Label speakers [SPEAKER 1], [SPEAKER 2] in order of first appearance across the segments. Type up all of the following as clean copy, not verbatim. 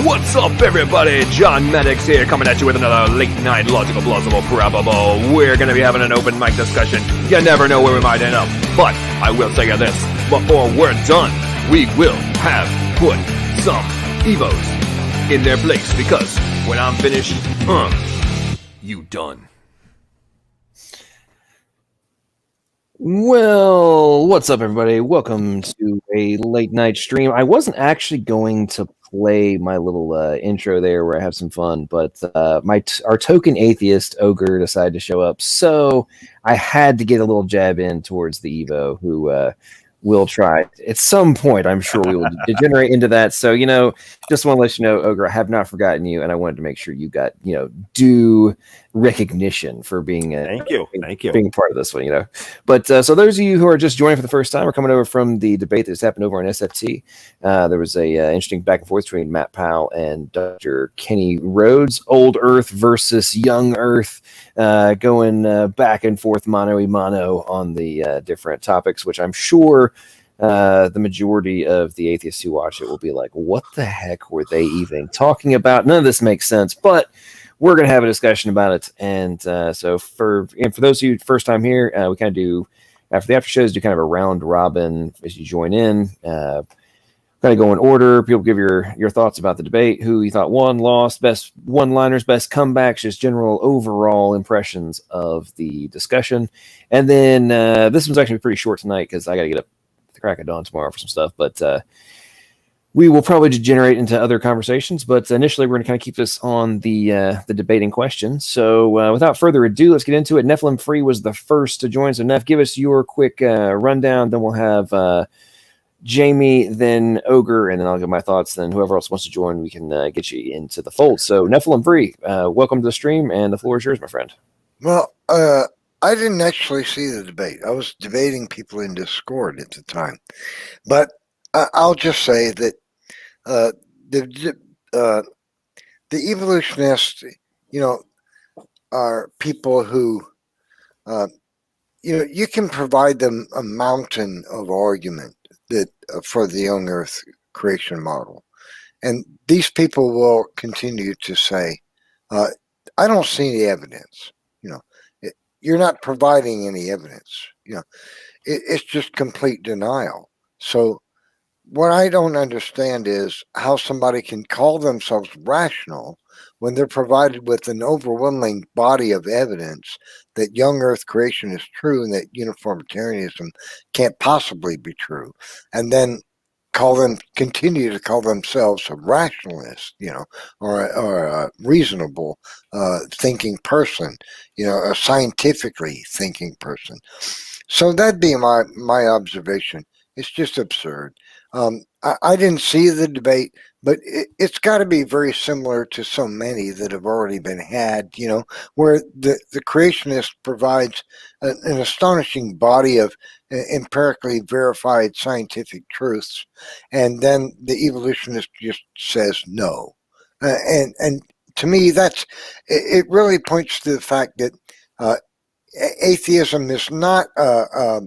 [SPEAKER 1] What's up, everybody? John Maddox here, coming at you with another late night logical, plausible, probable. We're gonna be having an open mic discussion. You never know where we might end up, but I will tell you this: before we're done, we will have put some Evos in their place, because when I'm finished, you done. Well, what's up, everybody? Welcome to a late night stream. I wasn't actually going to play my little intro there where I have some fun, but our token atheist Ogre decided to show up, so I had to get a little jab in towards the Evo, who will try at some point. I'm sure we will degenerate into that. So, just want to let you know, Ogre, I have not forgotten you, and I wanted to make sure you got due recognition for being
[SPEAKER 2] thank you
[SPEAKER 1] being part of this one. But so those of you who are just joining for the first time, we're coming over from the debate that's happened over on SFT. There was a interesting back and forth between Matt Powell and Dr. Kenny Rhodes, old Earth versus young Earth, going back and forth mano a mano on the different topics, which I'm sure the majority of the atheists who watch it will be like, what the heck were they even talking about? None of this makes sense, but we're going to have a discussion about it. And so for those of you first time here, we kind of do, after the after shows, do kind of a round robin as you join in. Kind of go in order. People give your thoughts about the debate, who you thought won, lost, best one-liners, best comebacks, just general overall impressions of the discussion. And then this one's actually pretty short tonight because I got to get up at the crack of dawn tomorrow for some stuff. But we will probably degenerate into other conversations, but initially we're going to kind of keep this on the debate in question. So without further ado, let's get into it. Nephilimfree was the first to join. So Neph, give us your quick rundown. Then we'll have Jamie, then Ogre, and then I'll give my thoughts. Then whoever else wants to join, we can get you into the fold. So Nephilimfree, welcome to the stream, and the floor is yours, my friend.
[SPEAKER 3] Well, I didn't actually see the debate. I was debating people in Discord at the time, but I'll just say that the evolutionists, are people who, you can provide them a mountain of argument that for the young Earth creation model, and these people will continue to say, "I don't see any evidence." You're not providing any evidence. It's just complete denial. So what I don't understand is how somebody can call themselves rational when they're provided with an overwhelming body of evidence that young Earth creation is true and that uniformitarianism can't possibly be true, and then continue to call themselves a rationalist, or a reasonable thinking person, a scientifically thinking person. So that'd be my observation. It's just absurd. I didn't see the debate, but it's got to be very similar to so many that have already been had, where the creationist provides an astonishing body of empirically verified scientific truths, and then the evolutionist just says no. And to me, it really points to the fact that atheism is not a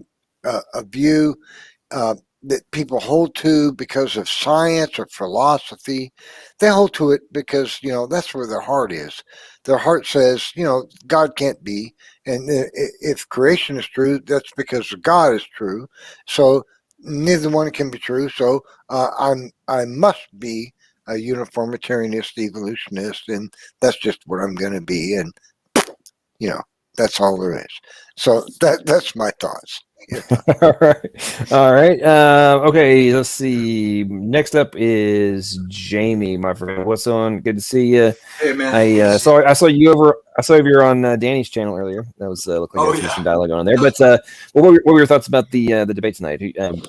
[SPEAKER 3] view that people hold to because of science or philosophy. They hold to it because, that's where their heart is. Their heart says, God can't be. And if creation is true, that's because God is true. So neither one can be true. So I must be a uniformitarianist evolutionist, and that's just what I'm going to be. And, that's all there is. So that's my thoughts.
[SPEAKER 1] All right. Okay, let's see. Next up is Jamie, my friend. What's on? Good to see you.
[SPEAKER 4] Hey, man.
[SPEAKER 1] I saw you on Danny's channel earlier. That was looked like some dialogue on there. But what were your thoughts about the debate tonight?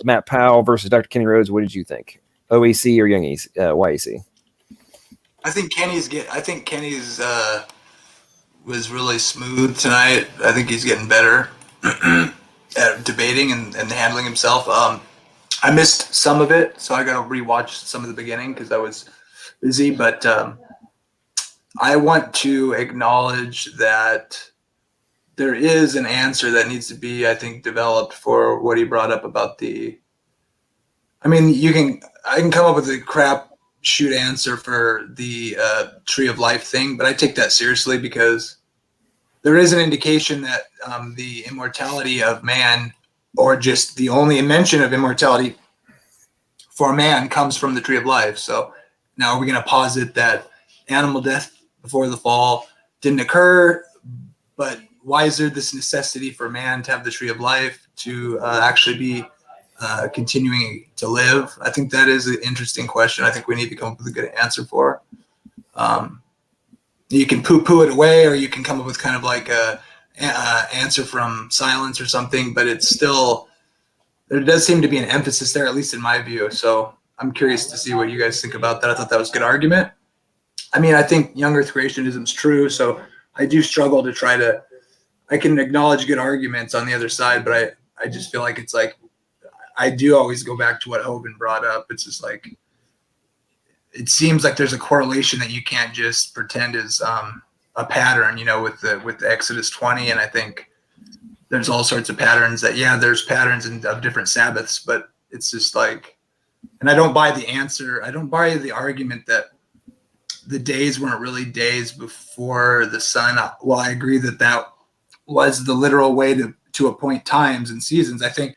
[SPEAKER 1] Matt Powell versus Dr. Kenny Rhodes. What did you think? OEC or YEC?
[SPEAKER 4] I think Kenny's was really smooth tonight. I think he's getting better at debating and handling himself. I missed some of it, so I got to rewatch some of the beginning because I was busy. But I want to acknowledge that there is an answer that needs to be, I think, developed for what he brought up about I can come up with the crap shoot answer for the tree of life thing, but I take that seriously because there is an indication that the immortality of man, or just the only mention of immortality for man, comes from the tree of life. So now we're going to posit that animal death before the fall didn't occur, but why is there this necessity for man to have the tree of life to actually be continuing to live? I think that is an interesting question. I think we need to come up with a good answer for. You can poo-poo it away, or you can come up with kind of like a answer from silence or something, but it's still, there does seem to be an emphasis there, at least in my view. So I'm curious to see what you guys think about that. I thought that was a good argument. I mean, I think young earth creationism is true, so I do struggle to try to, I can acknowledge good arguments on the other side, but I just feel like it's like, I do always go back to what Hovind brought up. It's just like, it seems like there's a correlation that you can't just pretend is a pattern, you know, with the Exodus 20. And I think there's all sorts of patterns that, yeah, there's patterns of different Sabbaths, but it's just like, and I don't buy the answer. I don't buy the argument that the days weren't really days before the sun. Well, I agree that that was the literal way to appoint times and seasons. I think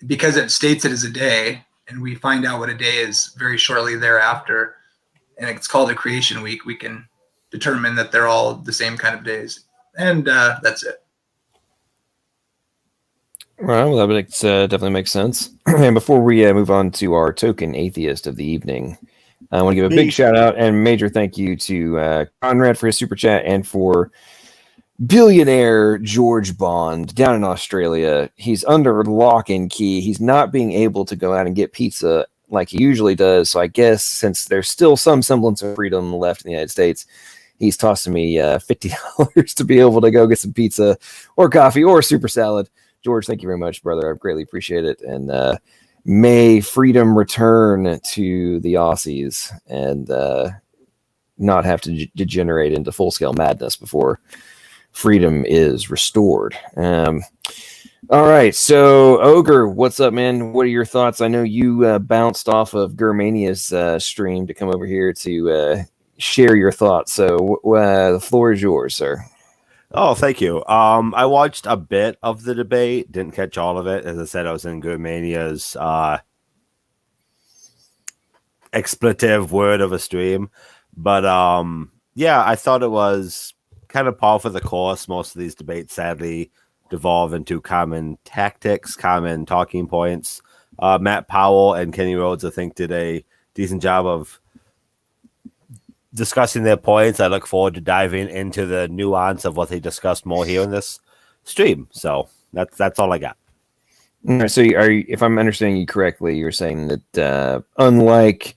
[SPEAKER 4] because it states it as a day, and we find out what a day is very shortly thereafter, and it's called a creation week, we can determine that they're all the same kind of days. And that's it.
[SPEAKER 1] Well, that makes, definitely makes sense. And before we move on to our token atheist of the evening, I want to give a big shout out and major thank you to Conrad for his super chat, and for billionaire George Bond down in Australia. He's under lock and key. He's not being able to go out and get pizza like he usually does. So I guess since there's still some semblance of freedom left in the United States, he's tossing me $50 to be able to go get some pizza or coffee or super salad. George, thank you very much, brother. I greatly appreciate it. And may freedom return to the Aussies and not have to degenerate into full-scale madness before freedom is restored. All right, so Ogre, what's up, man? What are your thoughts? I know you bounced off of Germania's stream to come over here to share your thoughts. So the floor is yours, sir.
[SPEAKER 2] Oh, thank you. I watched a bit of the debate, didn't catch all of it. As I said, I was in Germania's expletive word of a stream. But yeah, I thought it was kind of par for the course. Most of these debates sadly devolve into common tactics, common talking points. Matt Powell and Kenny Rhodes, I think, did a decent job of discussing their points. I look forward to diving into the nuance of what they discussed more here in this stream. So that's all I got.
[SPEAKER 1] All right, so if I'm understanding you correctly, you're saying that unlike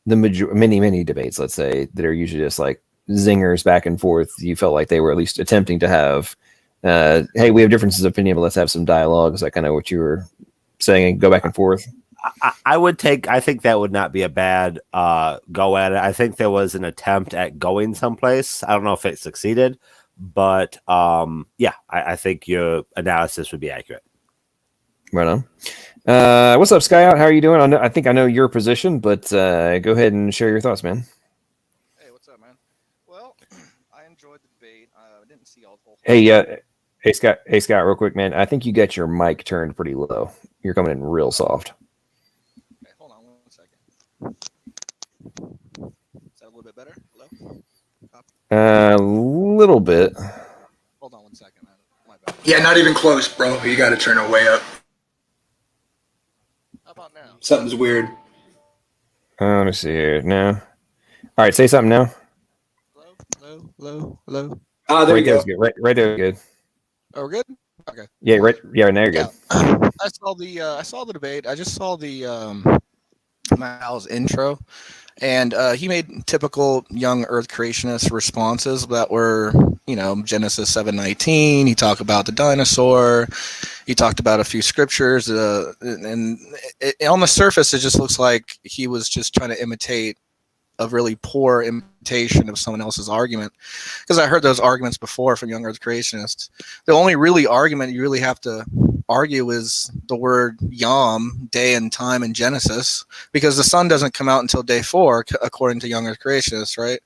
[SPEAKER 1] the many debates, let's say, that are usually just like zingers back and forth, you felt like they were at least attempting to have, hey, we have differences of opinion, but let's have some dialogue. Is that kind of what you were saying? Go back and forth?
[SPEAKER 2] I think that would not be a bad go at it. I think there was an attempt at going someplace. I don't know if it succeeded, but yeah, I think your analysis would be accurate.
[SPEAKER 1] Right on. What's up, Skyeout? How are you doing? I think I know your position, but go ahead and share your thoughts, man.
[SPEAKER 5] Hey, what's up, man? Well, I enjoyed the debate. I didn't see all the whole.
[SPEAKER 1] Hey, Scott, real quick, man. I think you got your mic turned pretty low. You're coming in real soft.
[SPEAKER 5] Okay, hold on 1 second. Is that a little bit better? Hello?
[SPEAKER 1] A little bit.
[SPEAKER 5] Hold on 1 second. My bad.
[SPEAKER 4] Yeah, not even close, bro. You got to turn it way up.
[SPEAKER 5] How about now?
[SPEAKER 4] Something's weird.
[SPEAKER 1] Let me see here. No. All right, say something now.
[SPEAKER 5] Hello.
[SPEAKER 4] Ah, there
[SPEAKER 1] Right
[SPEAKER 4] you go.
[SPEAKER 1] there's good. Right there, good.
[SPEAKER 5] Oh, we're good? Okay.
[SPEAKER 1] Yeah, right. Yeah, now you're good.
[SPEAKER 5] I saw the debate. I just saw the Mal's intro, and he made typical young Earth creationist responses that were, Genesis 7:19. He talked about the dinosaur. He talked about a few scriptures, and on the surface, it just looks like he was just trying to imitate a really poor imitation of someone else's argument. Because I heard those arguments before from young Earth creationists. The only really argument you really have to argue is the word yom, day and time in Genesis, because the sun doesn't come out until day 4, according to young earth creationists, right?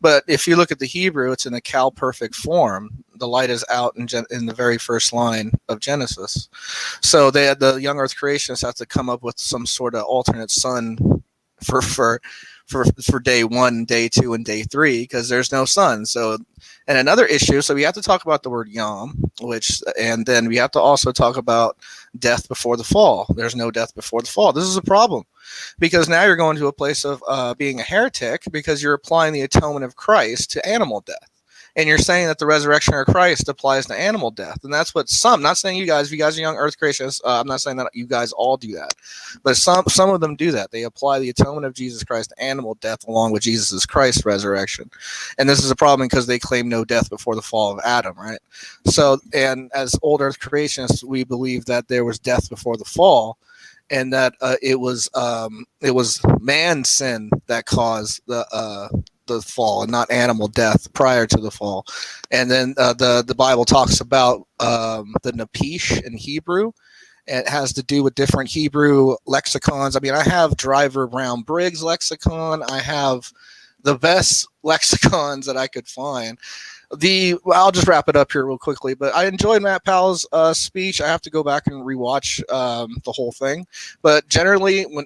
[SPEAKER 5] But if you look at the Hebrew, it's in a cal perfect form. The light is out in the very first line of Genesis. So the young earth creationists have to come up with some sort of alternate sun for day 1, day 2, and day 3, because there's no sun. So, and another issue, so we have to talk about the word yom, and then we have to also talk about death before the fall. There's no death before the fall. This is a problem, because now you're going to a place of being a heretic, because you're applying the atonement of Christ to animal death. And you're saying that the resurrection of Christ applies to animal death. And that's what some, not saying you guys, if you guys are young earth creationists, I'm not saying that you guys all do that. But some of them do that. They apply the atonement of Jesus Christ to animal death along with Jesus Christ's resurrection. And this is a problem because they claim no death before the fall of Adam, right? So, and as old earth creationists, we believe that there was death before the fall, and that it was man's sin that caused the fall and not animal death prior to the fall. And then the Bible talks about the Nepish in Hebrew. It has to do with different Hebrew lexicons. I mean, I have Driver Brown Briggs lexicon. I have the best lexicons that I could find. I'll just wrap it up here real quickly, but I enjoyed Matt Powell's speech. I have to go back and rewatch the whole thing. But generally, when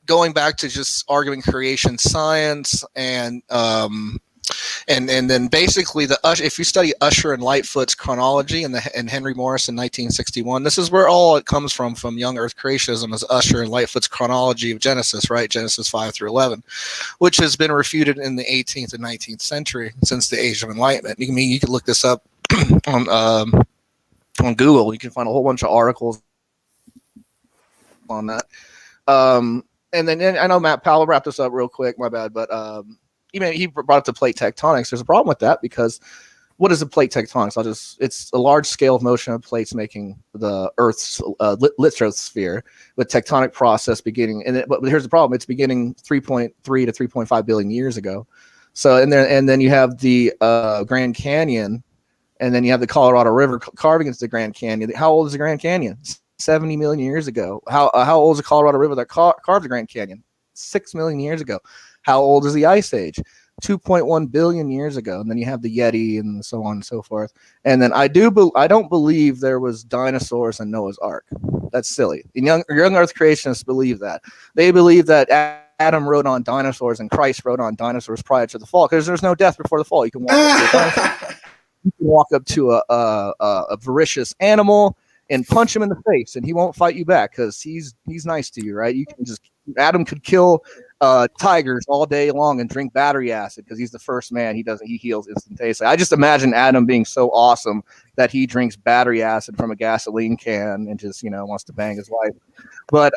[SPEAKER 5] going back to just arguing creation science and then basically if you study Usher and Lightfoot's chronology and Henry Morris in 1961, this is where all it comes from young earth creationism, is Usher and Lightfoot's chronology of Genesis, right? Genesis 5 through 11, which has been refuted in the 18th and 19th century since the Age of Enlightenment. You can look this up on Google. You can find a whole bunch of articles on that. And then I know Matt Powell wrapped this up real quick, my bad, but he brought up the plate tectonics. There's a problem with that, because what is a plate tectonics? It's a large scale of motion of plates making the Earth's lithosphere, with tectonic process beginning. But here's the problem: it's beginning 3.3 to 3.5 billion years ago. So and then you have the Grand Canyon, and then you have the Colorado River carving into the Grand Canyon. How old is the Grand Canyon? 70 million years ago. How old is the Colorado River that carved the Grand Canyon? 6 million years ago. How old is the Ice Age? 2.1 billion years ago. And then you have the Yeti and so on and so forth. And then I don't believe there was dinosaurs in Noah's Ark. That's silly. And young earth creationists believe that. They believe that Adam rode on dinosaurs and Christ rode on dinosaurs prior to the fall, because there's no death before the fall. You can walk up to a voracious animal and punch him in the face, and he won't fight you back because he's nice to you, right? You can Adam could kill tigers all day long and drink battery acid because he's the first man. He heals instantaneously. I just imagine Adam being so awesome that he drinks battery acid from a gasoline can and just wants to bang his wife. But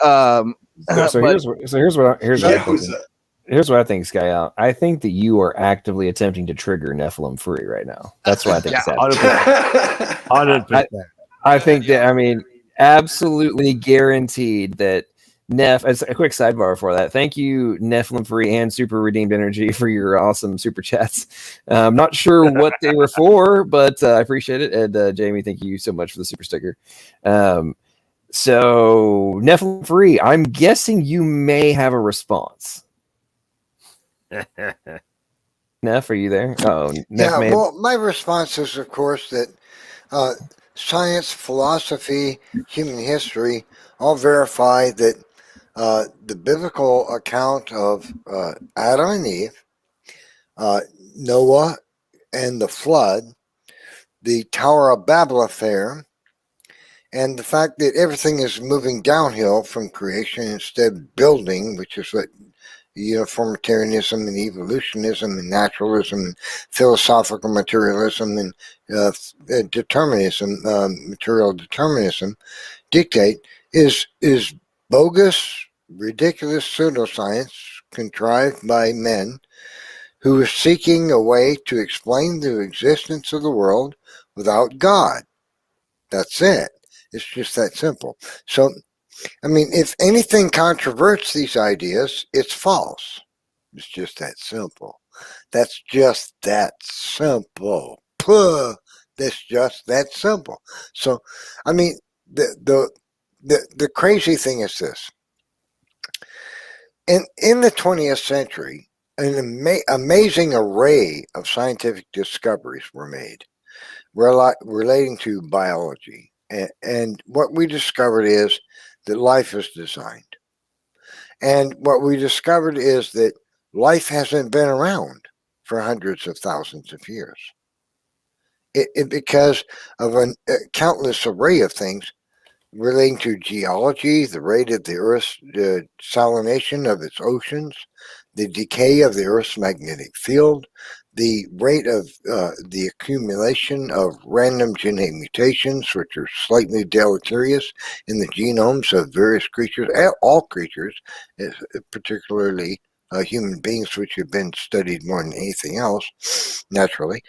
[SPEAKER 5] here's what I think, Skyeout. I think that you are actively attempting to trigger Nephilimfree right now. That's what I think.
[SPEAKER 2] 100%.
[SPEAKER 1] I think that, absolutely guaranteed that as a quick sidebar for that, thank you, Nephilimfree and Super Redeemed Energy, for your awesome super chats. I'm not sure what they were for, but I appreciate it. And Jamie, thank you so much for the super sticker. So Nephilimfree, I'm guessing you may have a response. Neph, are you there? Oh,
[SPEAKER 3] yeah. Well, my response is, of course, that science, philosophy, human history all verify that the biblical account of Adam and Eve, Noah and the flood, the Tower of Babel affair, and the fact that everything is moving downhill from creation instead of building, which is what uniformitarianism and evolutionism and naturalism and philosophical materialism and determinism, material determinism dictate, is bogus, ridiculous pseudoscience contrived by men who are seeking a way to explain the existence of the world without God. That's it. It's just that simple. So, if anything controverts these ideas, it's false. It's just that simple. That's just that simple. Puh. That's just that simple. So, the crazy thing is this. In the 20th century, an amazing array of scientific discoveries were made relating to biology. And what we discovered is that life is designed. And what we discovered is that life hasn't been around for hundreds of thousands of years. Because of a countless array of things relating to geology, the rate of the Earth's salination of its oceans, the decay of the Earth's magnetic field, the rate of the accumulation of random genetic mutations, which are slightly deleterious in the genomes of various creatures, all creatures, particularly human beings, which have been studied more than anything else, naturally.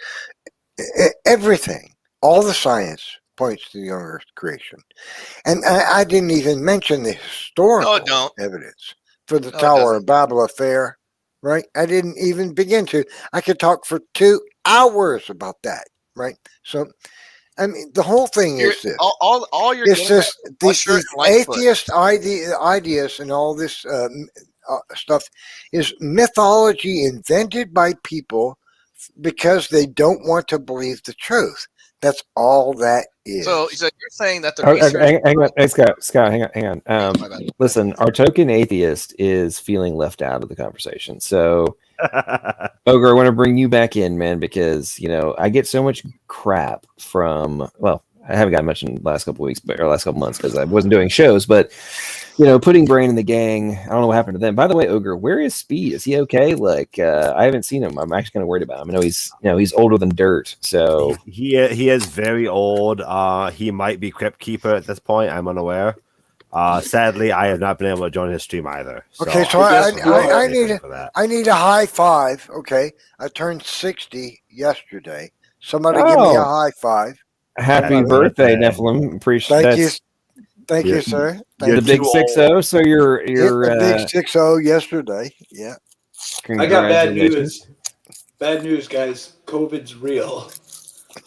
[SPEAKER 3] Everything, all the science points to the young Earth creation. And I didn't even mention the historical evidence for the Tower of Babel affair, right? I didn't even begin to. I could talk for 2 hours about that, right? So, I mean, the whole thing is this.
[SPEAKER 5] All you're
[SPEAKER 3] it's just these atheist
[SPEAKER 5] ideas
[SPEAKER 3] ideas and all this stuff is mythology invented by people because they don't want to believe the truth. That's all that is.
[SPEAKER 5] So you're saying that the
[SPEAKER 1] hang on. Hey, Scott, hang on. Listen, our token atheist is feeling left out of the conversation. So, Ogre, I want to bring you back in, man, because I get so much crap from. Well, I haven't gotten much in the last couple of weeks, or last couple months, because I wasn't doing shows, but. Putting Brain in the gang. I don't know what happened to them. By the way, Ogre, where is Speed? Is he okay? Like, I haven't seen him. I'm actually kind of worried about him. I know he's older than dirt. So
[SPEAKER 2] he is very old. He might be Crypt Keeper at this point. I'm unaware. Sadly, I have not been able to join his stream either.
[SPEAKER 3] Okay, so I need a high five. Okay, I turned 60 yesterday. Somebody give me a high five.
[SPEAKER 1] Happy birthday, Nephilim. Appreciate that.
[SPEAKER 3] Thank you, sir.
[SPEAKER 1] The big 6-0. So you're
[SPEAKER 3] the big 6-0 yesterday. Yeah.
[SPEAKER 6] I got bad news. Bad news, guys. COVID's real.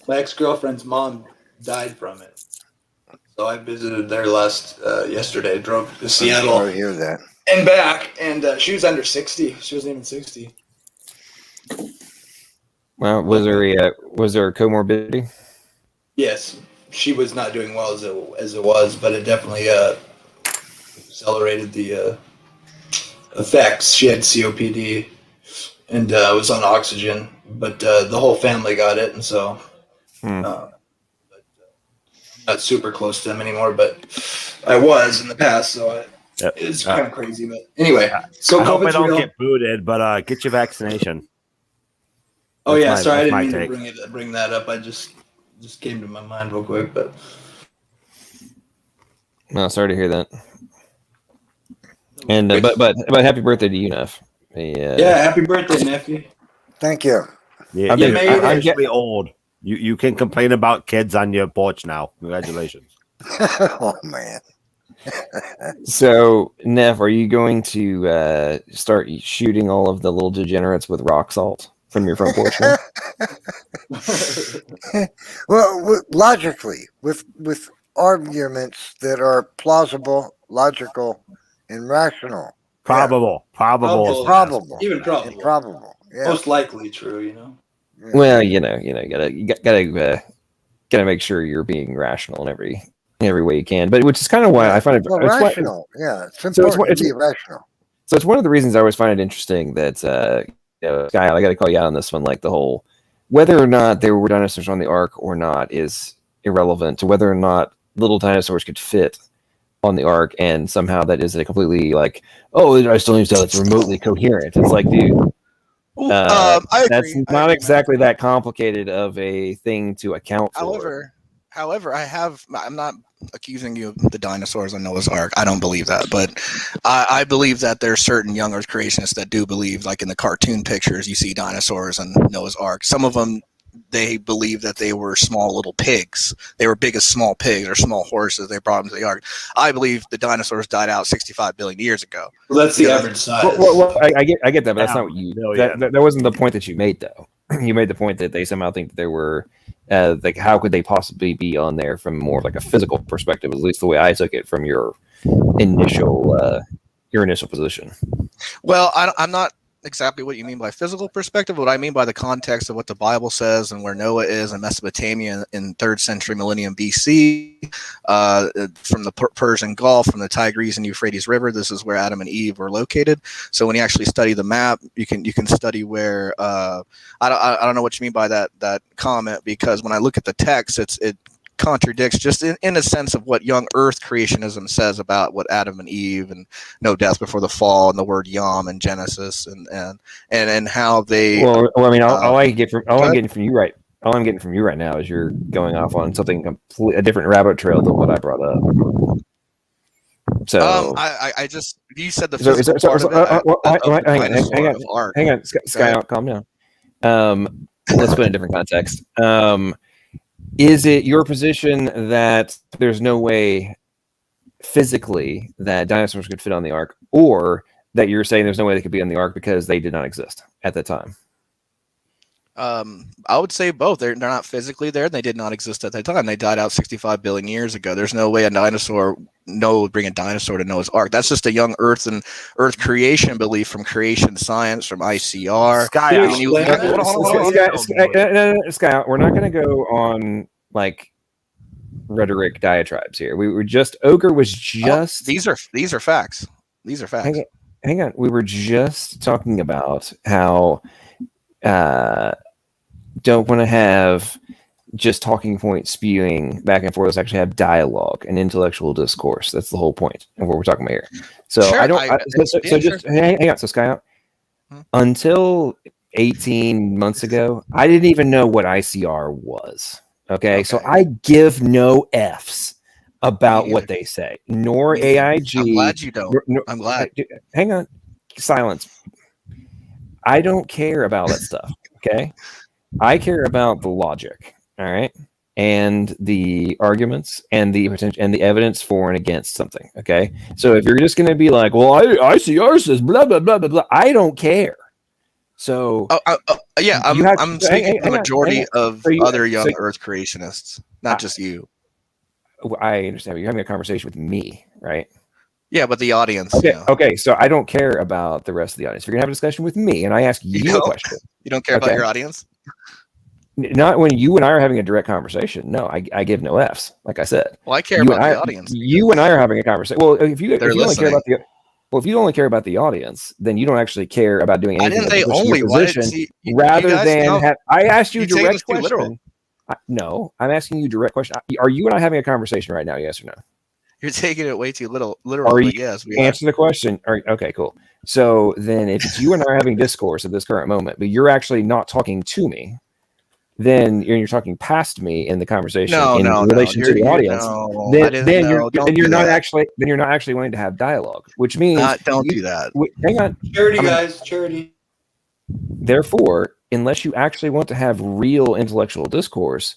[SPEAKER 6] My ex-girlfriend's mom died from it. So I visited there yesterday. Drove to Seattle.
[SPEAKER 3] I hear that.
[SPEAKER 6] And back, and she was under 60. She wasn't even 60.
[SPEAKER 1] Well, was there a comorbidity?
[SPEAKER 6] Yes. She was not doing well as it was, but it definitely accelerated the effects. She had COPD and was on oxygen, but the whole family got it, and so I'm not super close to them anymore, but I was in the past, so it's kind of crazy. But anyway, so
[SPEAKER 2] I hope I don't get booted, but get your vaccination.
[SPEAKER 6] Oh yeah, sorry, I didn't mean to bring that up. I just came to my mind real quick, but
[SPEAKER 1] no, sorry to hear that. And but happy birthday to you, Neff.
[SPEAKER 6] Yeah, happy birthday, nephew.
[SPEAKER 3] Thank you.
[SPEAKER 2] Yeah, I'm getting old. You can complain about kids on your porch now. Congratulations.
[SPEAKER 3] Oh man.
[SPEAKER 1] So, Neff, are you going to start shooting all of the little degenerates with rock salt from your front porch?
[SPEAKER 3] Well, logically, with arguments that are plausible, logical, and rational.
[SPEAKER 2] Probable.
[SPEAKER 6] Even probable.
[SPEAKER 3] Probable. Yeah.
[SPEAKER 6] Most likely true.
[SPEAKER 3] Yeah.
[SPEAKER 1] Well, you gotta make sure you're being rational in every way you can. But which is kind of why I find it
[SPEAKER 3] rational. It's important to be rational.
[SPEAKER 1] So it's one of the reasons I always find it interesting that Skyeout, I got to call you out on this one. Like the whole whether or not there were dinosaurs on the Ark or not is irrelevant to whether or not little dinosaurs could fit on the Ark, and somehow that is a completely like, I still need to tell it's remotely coherent. It's like, dude,
[SPEAKER 5] I agree.
[SPEAKER 1] That's not exactly that complicated of a thing to account for.
[SPEAKER 5] However, I'm not accusing you of the dinosaurs on Noah's Ark. I don't believe that, but I believe that there's certain young Earth creationists that do believe, like in the cartoon pictures, you see dinosaurs on Noah's Ark. Some of them, they believe that they were small little pigs. They were big as small pigs or small horses. They brought them to the Ark. I believe the dinosaurs died out 65 billion years ago.
[SPEAKER 6] Well, that's the average size.
[SPEAKER 1] Well, I get that, but that's not what you. That wasn't the point that you made, though. you made the point that they somehow think that there were, like, how could they possibly be on there from more of like a physical perspective? At least the way I took it from your initial position.
[SPEAKER 5] Well, I'm not exactly what you mean by physical perspective. What I mean by the context of what the Bible says and where Noah is in Mesopotamia in 3rd century millennium BC, from the Persian Gulf, from the Tigris and Euphrates River. This is where Adam and Eve were located. So when you actually study the map, you can study where. I don't know what you mean by that comment, because when I look at the text, it contradicts just in a sense of what young earth creationism says about what Adam and Eve and no death before the fall and the word yom in Genesis and how they
[SPEAKER 1] I mean, all I'm getting from you right now is you're going off on something a different rabbit trail than what I brought up. So
[SPEAKER 5] I just, you said the physical part of it.
[SPEAKER 1] Hang on, Skyeout, calm down. Let's put it in a different context. Is it your position that there's no way physically that dinosaurs could fit on the ark, or that you're saying there's no way they could be on the ark because they did not exist at the time?
[SPEAKER 5] I would say both. They're not physically there. They did not exist at that time. They died out 65 billion years ago. There's no way Noah would bring a dinosaur to Noah's Ark. That's just a young Earth and Earth creation belief from creation science, from ICR.
[SPEAKER 1] Skyeout, we're not going to go on like rhetoric diatribes here. We were just Ogre was just
[SPEAKER 5] these are facts. These are facts.
[SPEAKER 1] Hang on. We were just talking about how don't want to have just talking points spewing back and forth. Let's actually have dialogue and intellectual discourse. That's the whole point of what we're talking about here. So sure, hang on. So Skyeout, until 18 months ago, I didn't even know what ICR was. Okay. So I give no F's about what they say, nor AIG.
[SPEAKER 5] I'm glad you don't. I'm glad.
[SPEAKER 1] Hang on. Silence. I don't care about that stuff. Okay. I care about the logic. All right. And the arguments and the potential and the evidence for and against something. Okay. So if you're just going to be like, well, ICR says blah, blah, blah, blah, blah, I don't care. So
[SPEAKER 5] yeah, I'm speaking to the majority of other young Earth creationists, not just you.
[SPEAKER 1] I understand. You're having a conversation with me, right?
[SPEAKER 5] Yeah, but the audience.
[SPEAKER 1] Okay. Okay. So I don't care about the rest of the audience. You're gonna have a discussion with me, and I ask you a question.
[SPEAKER 5] You don't care about your audience?
[SPEAKER 1] Not when you and I are having a direct conversation. No, I give no Fs. Like I said.
[SPEAKER 5] Well, I care about the audience.
[SPEAKER 1] You and I are having a conversation. Well, if you only care about the if you only care about the audience, then you don't actually care about doing anything.
[SPEAKER 5] I didn't say only.
[SPEAKER 1] I asked you a direct question. No, I'm asking you a direct question. Are you and I having a conversation right now? Yes or no?
[SPEAKER 5] You're taking it way too literal. Yes,
[SPEAKER 1] answer the question. Okay, cool. So then, if it's you and I are having discourse at this current moment, but you're actually not talking to me, then you're talking past me in the conversation in relation to the audience. Then you're not actually wanting to have dialogue, which means
[SPEAKER 5] don't do that.
[SPEAKER 1] Hang on,
[SPEAKER 6] charity.
[SPEAKER 1] Therefore, unless you actually want to have real intellectual discourse,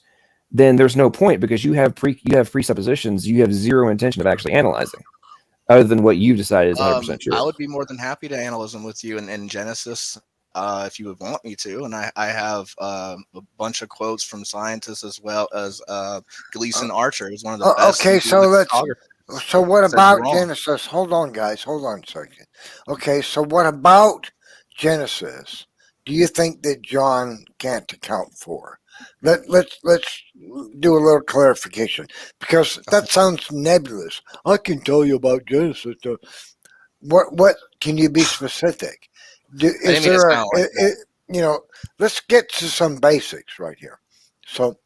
[SPEAKER 1] then there's no point, because you have presuppositions. You have zero intention of actually analyzing, other than what you decided is 100% true.
[SPEAKER 5] I would be more than happy to analyze them with you in Genesis, if you would want me to. And I have a bunch of quotes from scientists, as well as Gleason Archer, who's one of the best.
[SPEAKER 3] Okay, so what about Genesis? Hold on, guys. Hold on a second. Okay, so what about Genesis do you think that John can't account for? Let's do a little clarification, because that sounds nebulous. I can tell you about Genesis. What can you be specific? Let's get to some basics right here. So,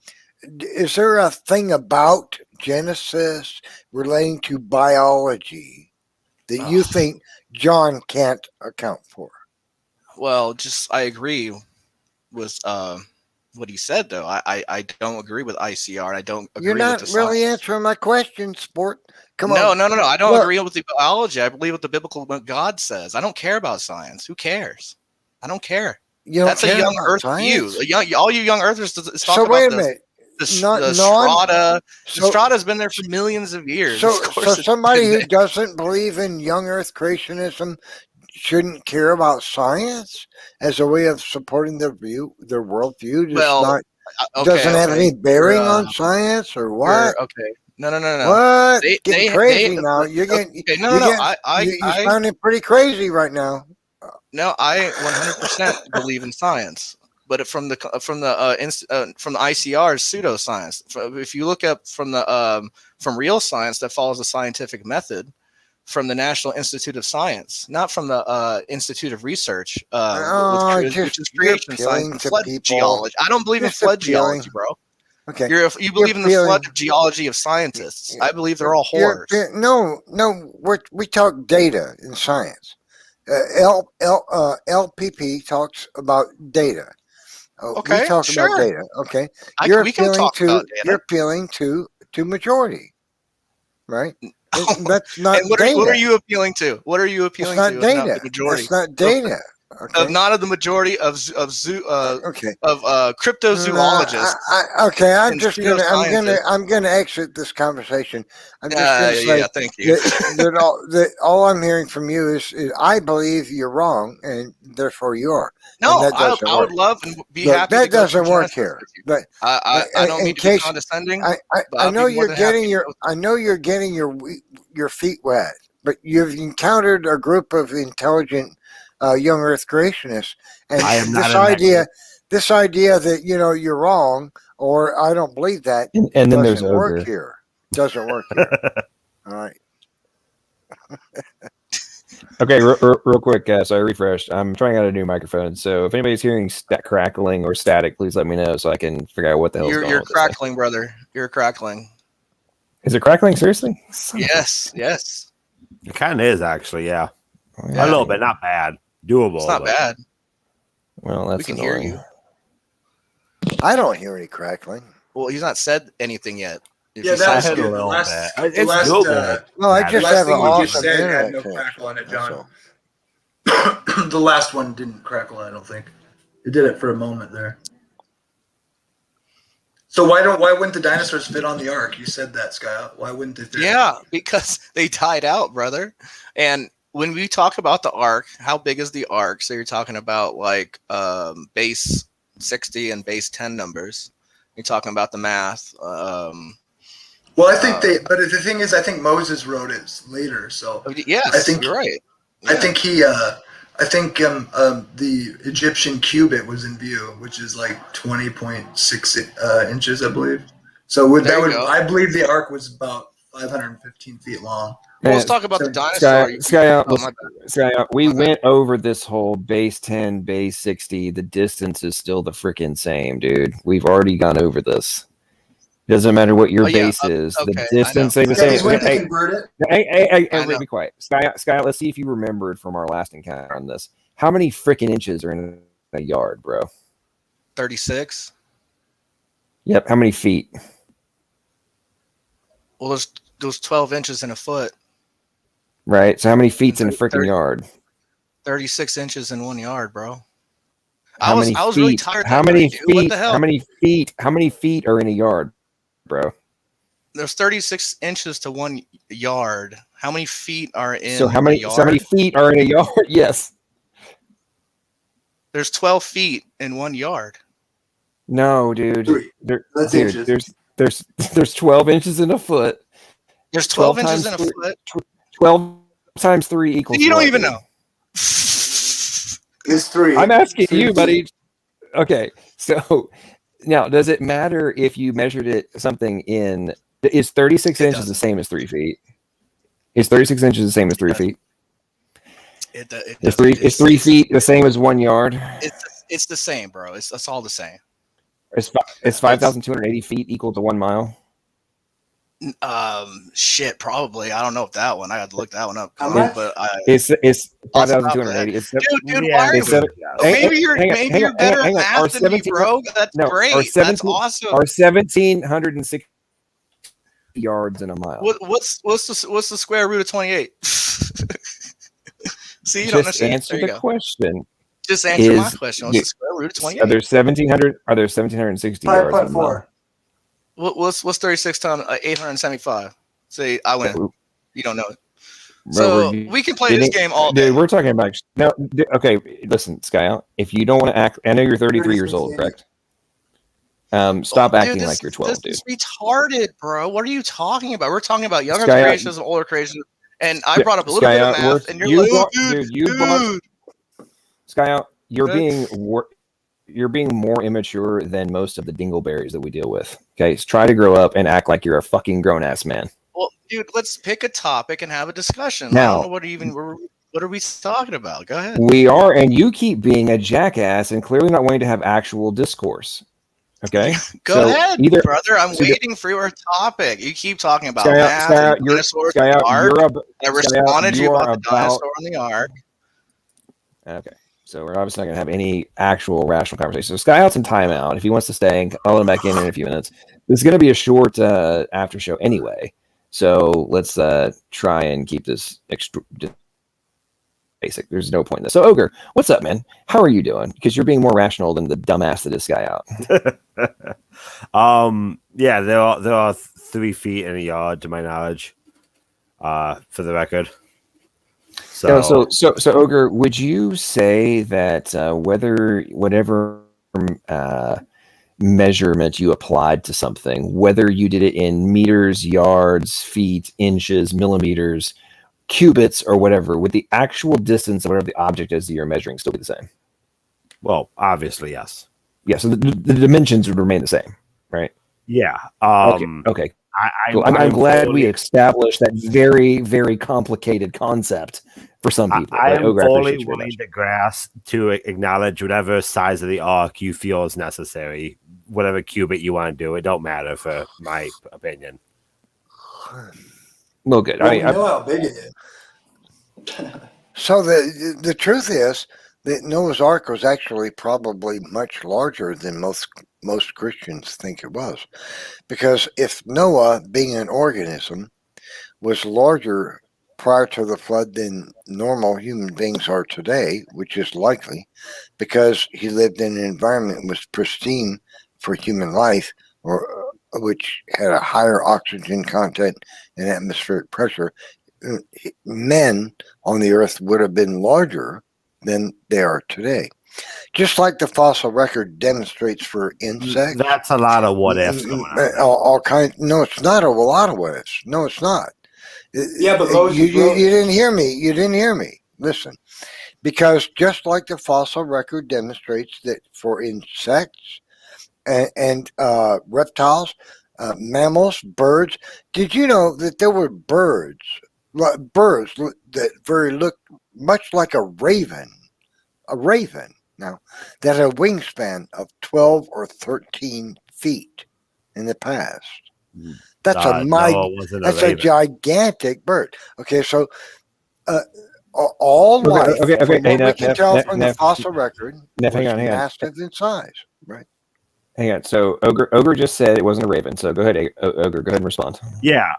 [SPEAKER 3] is there a thing about Genesis relating to biology that you think John can't account for?
[SPEAKER 5] Well, I agree with what he said, though. I don't agree with ICR. I don't agree.
[SPEAKER 3] You're not
[SPEAKER 5] with the
[SPEAKER 3] really
[SPEAKER 5] science.
[SPEAKER 3] answering my question, sport. Come on.
[SPEAKER 5] No. I don't agree with the biology. I believe what the biblical God says. I don't care about science. Who cares? I don't care. That's a young Earth view. All you young Earthers talk about.
[SPEAKER 3] Wait a minute.
[SPEAKER 5] The strata. The strata's been there for millions of years.
[SPEAKER 3] So somebody who doesn't believe in young Earth creationism shouldn't care about science as a way of supporting their worldview? Doesn't have any bearing on science or what?
[SPEAKER 5] Okay. No.
[SPEAKER 3] What? Getting crazy now. You're getting.
[SPEAKER 5] Okay, no.
[SPEAKER 3] You're sounding pretty crazy right now.
[SPEAKER 5] No, I 100% believe in science, but from the ICR's pseudoscience. If you look up from real science that follows the scientific method, from the National Institute of Science, not from the Institute of Research, which is creation science and flood geology. I don't believe in flood geology, bro.
[SPEAKER 3] Okay,
[SPEAKER 5] you believe in the flood geology of scientists. I believe they're all whores.
[SPEAKER 3] No, we talk data in science. LPP talks about data.
[SPEAKER 5] Okay,
[SPEAKER 3] we talk
[SPEAKER 5] sure.
[SPEAKER 3] about data. Okay,
[SPEAKER 5] we can talk about data.
[SPEAKER 3] You're appealing to majority, right? That's not
[SPEAKER 5] and what are you appealing to? What are you appealing to?
[SPEAKER 3] Data.
[SPEAKER 5] Not the majority.
[SPEAKER 3] It's not data.
[SPEAKER 5] Okay. Not of the majority of cryptozoologists.
[SPEAKER 3] I'm gonna exit this conversation. I'm just gonna say,
[SPEAKER 5] thank you.
[SPEAKER 3] that all I'm hearing from you is I believe you're wrong, and therefore you are.
[SPEAKER 5] No, I would love and be happy.
[SPEAKER 3] That doesn't work here. But
[SPEAKER 5] I don't mean to be condescending.
[SPEAKER 3] I know you're getting your feet wet, but you've encountered a group of intelligent young Earth creationists, and this idea that you're wrong or I don't believe that,
[SPEAKER 1] and then there's
[SPEAKER 3] Ogre here. Doesn't work here. All right.
[SPEAKER 1] Okay, real quick, so I refreshed. I'm trying out a new microphone, so if anybody's hearing crackling or static, please let me know so I can figure out what the hell.
[SPEAKER 5] You're crackling, brother. You're crackling.
[SPEAKER 1] Is it crackling? Seriously?
[SPEAKER 5] Yes.
[SPEAKER 2] It kind of is actually, yeah. A little bit, not bad. Doable.
[SPEAKER 5] It's not bad.
[SPEAKER 1] Well, that's
[SPEAKER 5] we can
[SPEAKER 1] annoying.
[SPEAKER 5] hear you.
[SPEAKER 3] I don't hear any crackling.
[SPEAKER 5] Well, he's not said anything yet.
[SPEAKER 6] That's good.
[SPEAKER 2] No,
[SPEAKER 6] I
[SPEAKER 3] just have an awesome
[SPEAKER 6] had no crackle on it, John. The last one didn't crackle, I don't think. It did it for a moment there. So why wouldn't the dinosaurs fit on the ark? You said that, Skyeout. Why wouldn't they fit?
[SPEAKER 5] Yeah, because they died out, brother. And when we talk about the ark, how big is the ark? So you're talking about like base 60 and base 10 numbers. You're talking about the math.
[SPEAKER 6] Well, I think but the thing is, I think Moses wrote it later. So
[SPEAKER 5] yes,
[SPEAKER 6] I think
[SPEAKER 5] you're right. Yeah.
[SPEAKER 6] I think the Egyptian cubit was in view, which is like 20.6 inches, I believe. So I believe the ark was about 515 feet long.
[SPEAKER 5] Well, let's talk about the dinosaur.
[SPEAKER 1] Skyeout, we went over this whole base 10, base 60. The distance is still the freaking same, dude. We've already gone over this. Doesn't matter what your base is.
[SPEAKER 5] Okay,
[SPEAKER 1] the distance stays the same. Hey, be quiet. Skyeout, let's see if you remembered from our last encounter on this. How many freaking inches are in a yard, bro?
[SPEAKER 5] 36.
[SPEAKER 1] Yep. How many feet?
[SPEAKER 5] Well, there's 12 inches in a foot.
[SPEAKER 1] Right. So how many feet's in a freaking yard?
[SPEAKER 5] 36 inches in 1 yard, bro.
[SPEAKER 1] I was
[SPEAKER 5] really tired.
[SPEAKER 1] How many feet?
[SPEAKER 5] What the hell?
[SPEAKER 1] How many feet are in a yard, bro?
[SPEAKER 5] There's 36 inches to 1 yard. How many feet are in
[SPEAKER 1] a yard? So how many feet are in a yard? Yes.
[SPEAKER 5] There's 12 feet in 1 yard.
[SPEAKER 1] No, dude.
[SPEAKER 6] Inches.
[SPEAKER 1] There's 12 inches in a foot.
[SPEAKER 5] There's 12 inches in a foot.
[SPEAKER 1] 12 times 3 equals.
[SPEAKER 5] You don't even know.
[SPEAKER 6] It's 3.
[SPEAKER 1] I'm asking you, buddy. Okay, so now does it matter if you measured something in? Is 36 inches the same as 3 feet? Is 36 inches the same as 3 feet? Is 3 feet the same as 1 yard?
[SPEAKER 5] It's the same, bro. It's all the same.
[SPEAKER 1] Is 5,280 feet equal to 1 mile?
[SPEAKER 5] Shit, probably. I don't know if that one. I had to look that one up. But
[SPEAKER 1] it's 5,280.
[SPEAKER 5] Dude, maybe you're better at math than me, bro. That's great. That's awesome.
[SPEAKER 1] Or 1,760 yards in a mile.
[SPEAKER 5] What's the square root of 28? See, you
[SPEAKER 1] Just
[SPEAKER 5] don't
[SPEAKER 1] answer the question.
[SPEAKER 5] Just answer my question. What's the square root of 28?
[SPEAKER 1] Are there 1,760 yards in a mile?
[SPEAKER 5] What's 36 times 875? Say I win. You don't know it. So we can play this game all day.
[SPEAKER 1] Dude, we're talking about no. Okay, listen, Skyeout. If you don't want to act, I know you're 33 years old, correct? Stop acting like you're 12, dude.
[SPEAKER 5] This is retarded, bro. What are you talking about? We're talking about younger
[SPEAKER 1] Skyeout,
[SPEAKER 5] creations and older creations, and I brought up a little bit of math, and you're like, dude.
[SPEAKER 1] Skyeout, you're being more immature than most of the dingleberries that we deal with. Okay, so try to grow up and act like you're a fucking grown ass man.
[SPEAKER 5] Well, dude, let's pick a topic and have a discussion.
[SPEAKER 1] Now,
[SPEAKER 5] I don't know what are we talking about? Go ahead.
[SPEAKER 1] We are, and you keep being a jackass and clearly not wanting to have actual discourse. Okay,
[SPEAKER 5] Go ahead, brother. I'm waiting for your topic. You keep talking about math, dinosaurs, I responded to you about the dinosaur on the ark.
[SPEAKER 1] Okay, so we're obviously not going to have any actual rational conversation. So Skyeout's in timeout. If he wants to stay, I'll let him back in a few minutes. This is going to be a short after show anyway. So let's try and keep this basic. There's no point in this. So Ogre, what's up, man? How are you doing? Because you're being more rational than the dumbass that is Skyeout.
[SPEAKER 2] Yeah, there are 3 feet in a yard to my knowledge. For the record.
[SPEAKER 1] So Ogre, would you say that whatever measurement you applied to something, whether you did it in meters, yards, feet, inches, millimeters, cubits, or whatever, would the actual distance of whatever the object is that you're measuring still be the same?
[SPEAKER 2] Well, obviously, yes.
[SPEAKER 1] Yeah, so the dimensions would remain the same, right?
[SPEAKER 2] Yeah.
[SPEAKER 1] Okay. I'm glad we established that very, very complicated concept for some people.
[SPEAKER 2] I am fully willing to grasp to acknowledge whatever size of the arc you feel is necessary, whatever cubit you want to do. It don't matter for my opinion.
[SPEAKER 1] Well, good.
[SPEAKER 6] Well, I know how big it is.
[SPEAKER 3] So the truth is that Noah's Ark was actually probably much larger than most Christians think it was. Because if Noah, being an organism, was larger prior to the flood than normal human beings are today, which is likely, because he lived in an environment that was pristine for human life, or which had a higher oxygen content and atmospheric pressure, men on the earth would have been larger than they are today. Just like the fossil record demonstrates for insects.
[SPEAKER 2] That's a lot of what ifs going on.
[SPEAKER 3] All kinds. No, it's not a lot of what ifs. No, it's not.
[SPEAKER 6] Yeah, but
[SPEAKER 3] you didn't hear me. You didn't hear me. Listen, because just like the fossil record demonstrates that for insects and reptiles, mammals, birds. Did you know that there were birds that looked much like a raven? Now, that had a wingspan of 12 or 13 feet in the past. That's a gigantic bird. Okay, so all life,
[SPEAKER 1] okay.
[SPEAKER 3] from what we can tell from the fossil record, was massive in size. Right.
[SPEAKER 1] Hang on. So Ogre just said it wasn't a raven. So go ahead, Ogre. Go ahead and respond.
[SPEAKER 2] Yeah.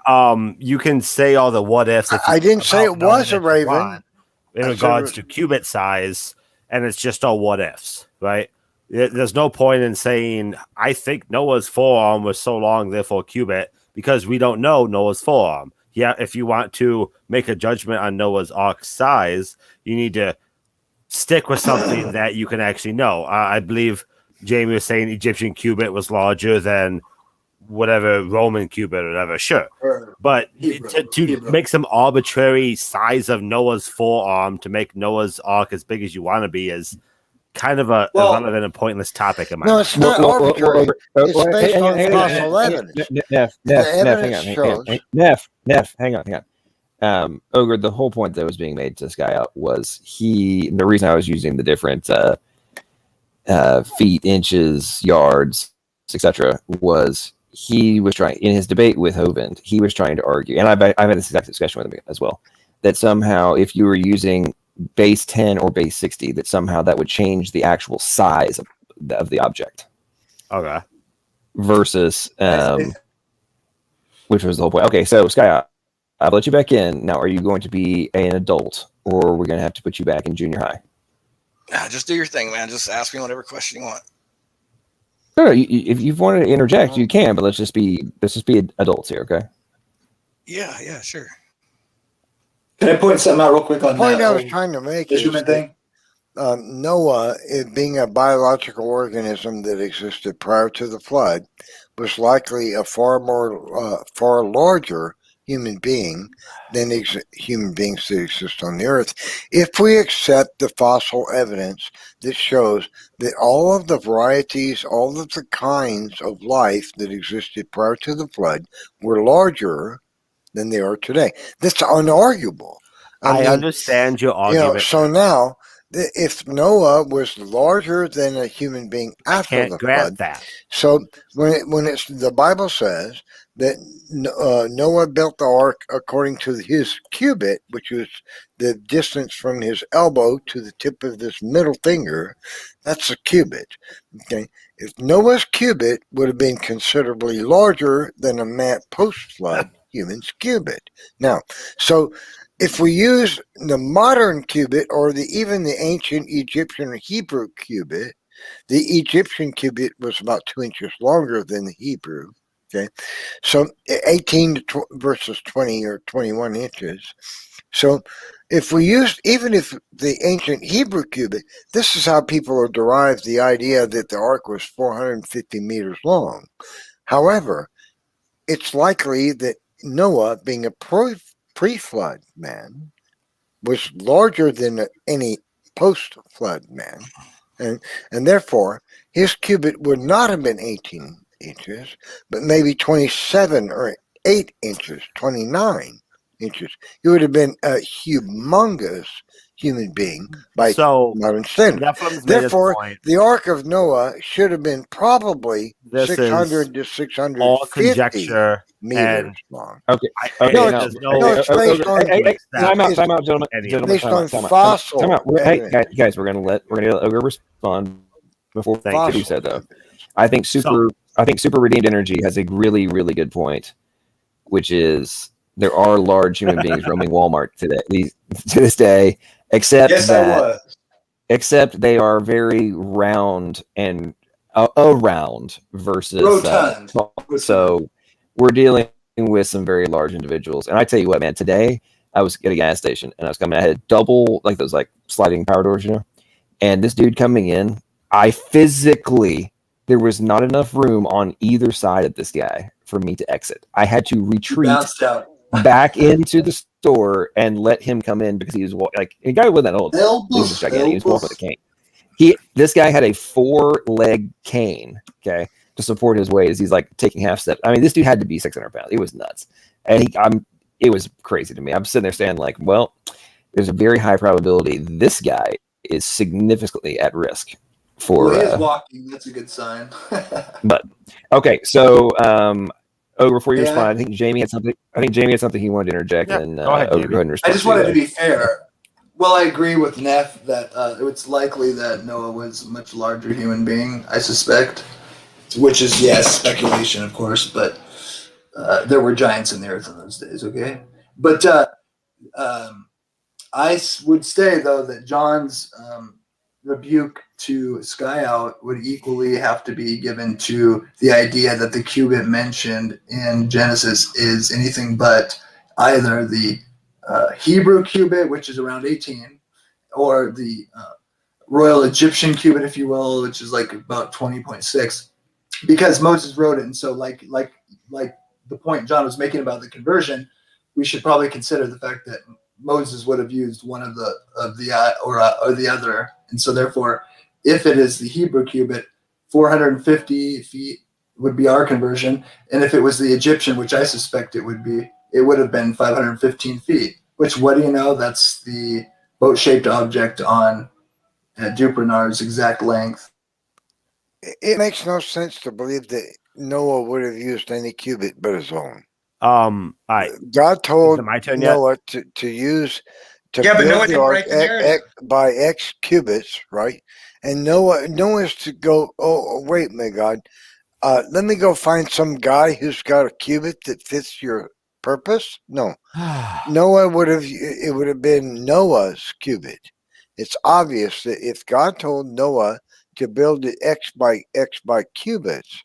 [SPEAKER 2] You can say all the what ifs.
[SPEAKER 3] I didn't say it was a raven.
[SPEAKER 2] In regards to qubit size, and it's just all what ifs, right? There's no point in saying, I think Noah's forearm was so long, therefore qubit, because we don't know Noah's forearm. Yeah, if you want to make a judgment on Noah's Ark size, you need to stick with something that you can actually know. I believe Jamie was saying Egyptian cubit was larger than whatever Roman cubit or whatever. Sure. But to make some arbitrary size of Noah's forearm to make Noah's Ark as big as you want to be is kind of a irrelevant and pointless topic in my mind.
[SPEAKER 3] It's not arbitrary. It's based on fossil evidence.
[SPEAKER 1] Neff, hang on. Ogre, the whole point that was being made to Skyeout was the reason I was using the different feet, inches, yards, etc. was he was trying, in his debate with Hovind, he was trying to argue, and I've had this exact discussion with him as well, that somehow if you were using base 10 or base 60, that somehow that would change the actual size of the object.
[SPEAKER 2] Okay.
[SPEAKER 1] Versus, which was the whole point. Okay, so Skyeout, I'll let you back in. Now, are you going to be an adult, or we're going to have to put you back in junior high?
[SPEAKER 5] Just do your thing, man. Just ask me whatever question you want.
[SPEAKER 1] No, if you wanted to interject, you can, but let's just be adults here, okay?
[SPEAKER 5] Yeah, sure.
[SPEAKER 6] Can I point something out real quick on
[SPEAKER 3] The point
[SPEAKER 6] that
[SPEAKER 3] I was
[SPEAKER 6] whole
[SPEAKER 3] trying to make is
[SPEAKER 6] measurement
[SPEAKER 3] that
[SPEAKER 6] thing?
[SPEAKER 3] Noah, it being a biological organism that existed prior to the flood, was likely a far larger human being than human beings that exist on the earth. If we accept the fossil evidence that shows that all of the varieties, all of the kinds of life that existed prior to the flood were larger than they are today, that's unarguable.
[SPEAKER 2] I
[SPEAKER 3] mean,
[SPEAKER 2] understand your argument.
[SPEAKER 3] so now, if Noah was larger than a human being after
[SPEAKER 2] Can't
[SPEAKER 3] the
[SPEAKER 2] grant
[SPEAKER 3] flood,
[SPEAKER 2] that.
[SPEAKER 3] so when it's the Bible says that Noah built the ark according to his cubit, which was the distance from his elbow to the tip of this middle finger, that's a cubit. Okay, if Noah's cubit would have been considerably larger than a post-flood human's cubit. Now, so if we use the modern cubit or even the ancient Egyptian or Hebrew cubit, the Egyptian cubit was about 2 inches longer than the Hebrew. Okay, so 18 versus 20 or 21 inches. So if we use, even if the ancient Hebrew cubit, this is how people have derived the idea that the ark was 450 meters long. However, it's likely that Noah, being a pre-flood man, was larger than any post-flood man, and therefore his cubit would not have been 18 inches, but maybe 27 or 8 inches, 29 inches. He would have been a humongous human being by modern standards.
[SPEAKER 2] Nephilim's made his
[SPEAKER 3] Therefore,
[SPEAKER 2] point.
[SPEAKER 3] the Ark of Noah should have been probably
[SPEAKER 2] This
[SPEAKER 3] 600 to
[SPEAKER 2] all
[SPEAKER 3] 650
[SPEAKER 2] conjecture
[SPEAKER 3] meters
[SPEAKER 2] and
[SPEAKER 3] long.
[SPEAKER 1] Okay.
[SPEAKER 3] No,
[SPEAKER 2] there's
[SPEAKER 3] it's based on
[SPEAKER 1] Time out, gentlemen.
[SPEAKER 3] based on
[SPEAKER 1] Time
[SPEAKER 3] fossil
[SPEAKER 1] out. Hey,
[SPEAKER 3] evidence.
[SPEAKER 1] guys, we're gonna let Ogre respond before
[SPEAKER 2] Thank
[SPEAKER 1] you
[SPEAKER 3] Fossil
[SPEAKER 1] said though.
[SPEAKER 3] evidence.
[SPEAKER 1] I think super redeemed energy has a really, really good point, which is there are large human beings roaming Walmart today, to this day, except
[SPEAKER 6] Yes, I was.
[SPEAKER 1] except they are very round and around versus
[SPEAKER 6] Rotund.
[SPEAKER 1] so we're dealing with some very large individuals. And I tell you what, man, today I was at a gas station and I was coming, I had double, like those like sliding power doors, and this dude coming in, there was not enough room on either side of this guy for me to exit. I had to retreat
[SPEAKER 6] Bounced out.
[SPEAKER 1] back into the store and let him come in because he was like, the guy wasn't that old. He was just gigantic. He was walking with a cane. This guy had a 4-leg cane, okay, to support his weight as he's like taking half step. I mean, this dude had to be 600 pounds. It was nuts. And it was crazy to me. I'm sitting there saying like, well, there's a very high probability this guy is significantly at risk for
[SPEAKER 6] he is walking. That's a good sign.
[SPEAKER 1] but okay, so before you respond, I think Jamie had something he wanted to interject.
[SPEAKER 2] Yeah,
[SPEAKER 1] And
[SPEAKER 2] go ahead,
[SPEAKER 1] go ahead and respond.
[SPEAKER 6] I just wanted to be fair. Well, I agree with Neff that it's likely that Noah was a much larger human being, I suspect, which is, yes, speculation, of course, but there were giants in the earth in those days, okay? But I would say, though, that John's rebuke to Skyeout would equally have to be given to the idea that the cubit mentioned in Genesis is anything but either the Hebrew cubit, which is around 18, or the Royal Egyptian cubit, if you will, which is like about 20.6, because Moses wrote it. And so like the point John was making about the conversion, we should probably consider the fact that Moses would have used one of the or the other. And so therefore, if it is the Hebrew cubit, 450 feet would be our conversion. And if it was the Egyptian, which I suspect it would be, it would have been 515 feet, which, what do you know? That's the boat-shaped object on Duprenar's exact length.
[SPEAKER 3] It makes no sense to believe that Noah would have used any cubit but his own. God told
[SPEAKER 2] my turn
[SPEAKER 3] Noah to use to
[SPEAKER 6] Yeah, but
[SPEAKER 3] build
[SPEAKER 6] Noah
[SPEAKER 3] the
[SPEAKER 6] didn't
[SPEAKER 3] ark
[SPEAKER 6] write the narrative.
[SPEAKER 3] by X cubits, right? And Noah's to go, oh, wait, my God. Let me go find some guy who's got a cubit that fits your purpose. No, Noah would have been Noah's cubit. It's obvious that if God told Noah to build it X by cubits,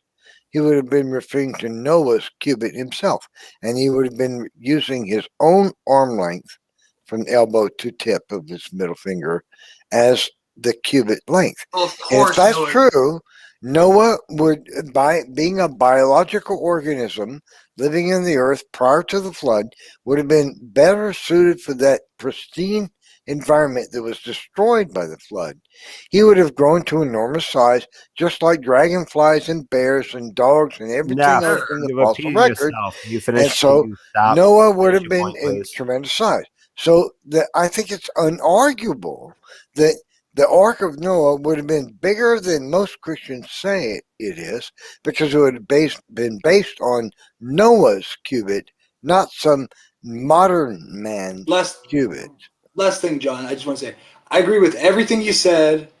[SPEAKER 3] he would have been referring to Noah's cubit himself, and he would have been using his own arm length from elbow to tip of his middle finger as the cubit length.
[SPEAKER 4] Well, of
[SPEAKER 3] And if
[SPEAKER 4] course,
[SPEAKER 3] that's
[SPEAKER 4] Noah-
[SPEAKER 3] true, Noah would, by being a biological organism living in the earth prior to the flood, would have been better suited for that pristine environment that was destroyed by the flood. He would have grown to enormous size, just like dragonflies and bears and dogs and everything
[SPEAKER 2] Now,
[SPEAKER 3] else in the
[SPEAKER 2] you
[SPEAKER 3] fossil
[SPEAKER 2] repeated
[SPEAKER 3] record.
[SPEAKER 2] yourself. You
[SPEAKER 3] And
[SPEAKER 2] finished.
[SPEAKER 3] so
[SPEAKER 2] you stop,
[SPEAKER 3] Noah would
[SPEAKER 2] finish
[SPEAKER 3] have
[SPEAKER 2] your
[SPEAKER 3] been
[SPEAKER 2] point,
[SPEAKER 3] in
[SPEAKER 2] please.
[SPEAKER 3] tremendous size. So I think it's unarguable that the Ark of Noah would have been bigger than most Christians say it is, because it would have been based on Noah's cubit, not some modern man's cubit.
[SPEAKER 6] Last thing, John, I just want to say, I agree with everything you said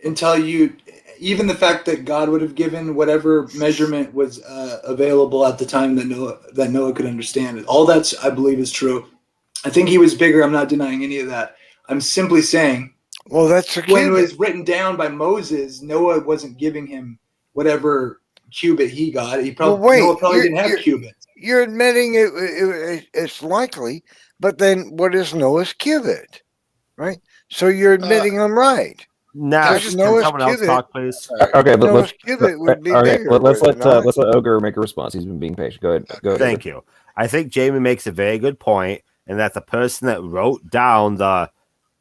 [SPEAKER 6] until even the fact that God would have given whatever measurement was available at the time that Noah could understand it. All that, I believe, is true. I think he was bigger. I'm not denying any of that. I'm simply saying,
[SPEAKER 3] well, that's a
[SPEAKER 6] when it
[SPEAKER 3] cubit.
[SPEAKER 6] was written down by Moses, Noah wasn't giving him whatever cubit he got. Noah probably didn't have cubit.
[SPEAKER 3] You're admitting it's likely, but then what is Noah's cubit, right? So you're admitting I'm right.
[SPEAKER 2] Now,
[SPEAKER 3] Because
[SPEAKER 2] can
[SPEAKER 3] Noah's
[SPEAKER 2] someone else
[SPEAKER 3] cubit,
[SPEAKER 2] talk, please?
[SPEAKER 1] Okay, but
[SPEAKER 3] Noah's cubit would be bigger.
[SPEAKER 1] let's
[SPEAKER 3] would it not?
[SPEAKER 1] let Ogre make a response. He's been being patient. Go ahead. Go ahead.
[SPEAKER 2] Thank you. I think Jamie makes a very good point, and that the person that wrote down the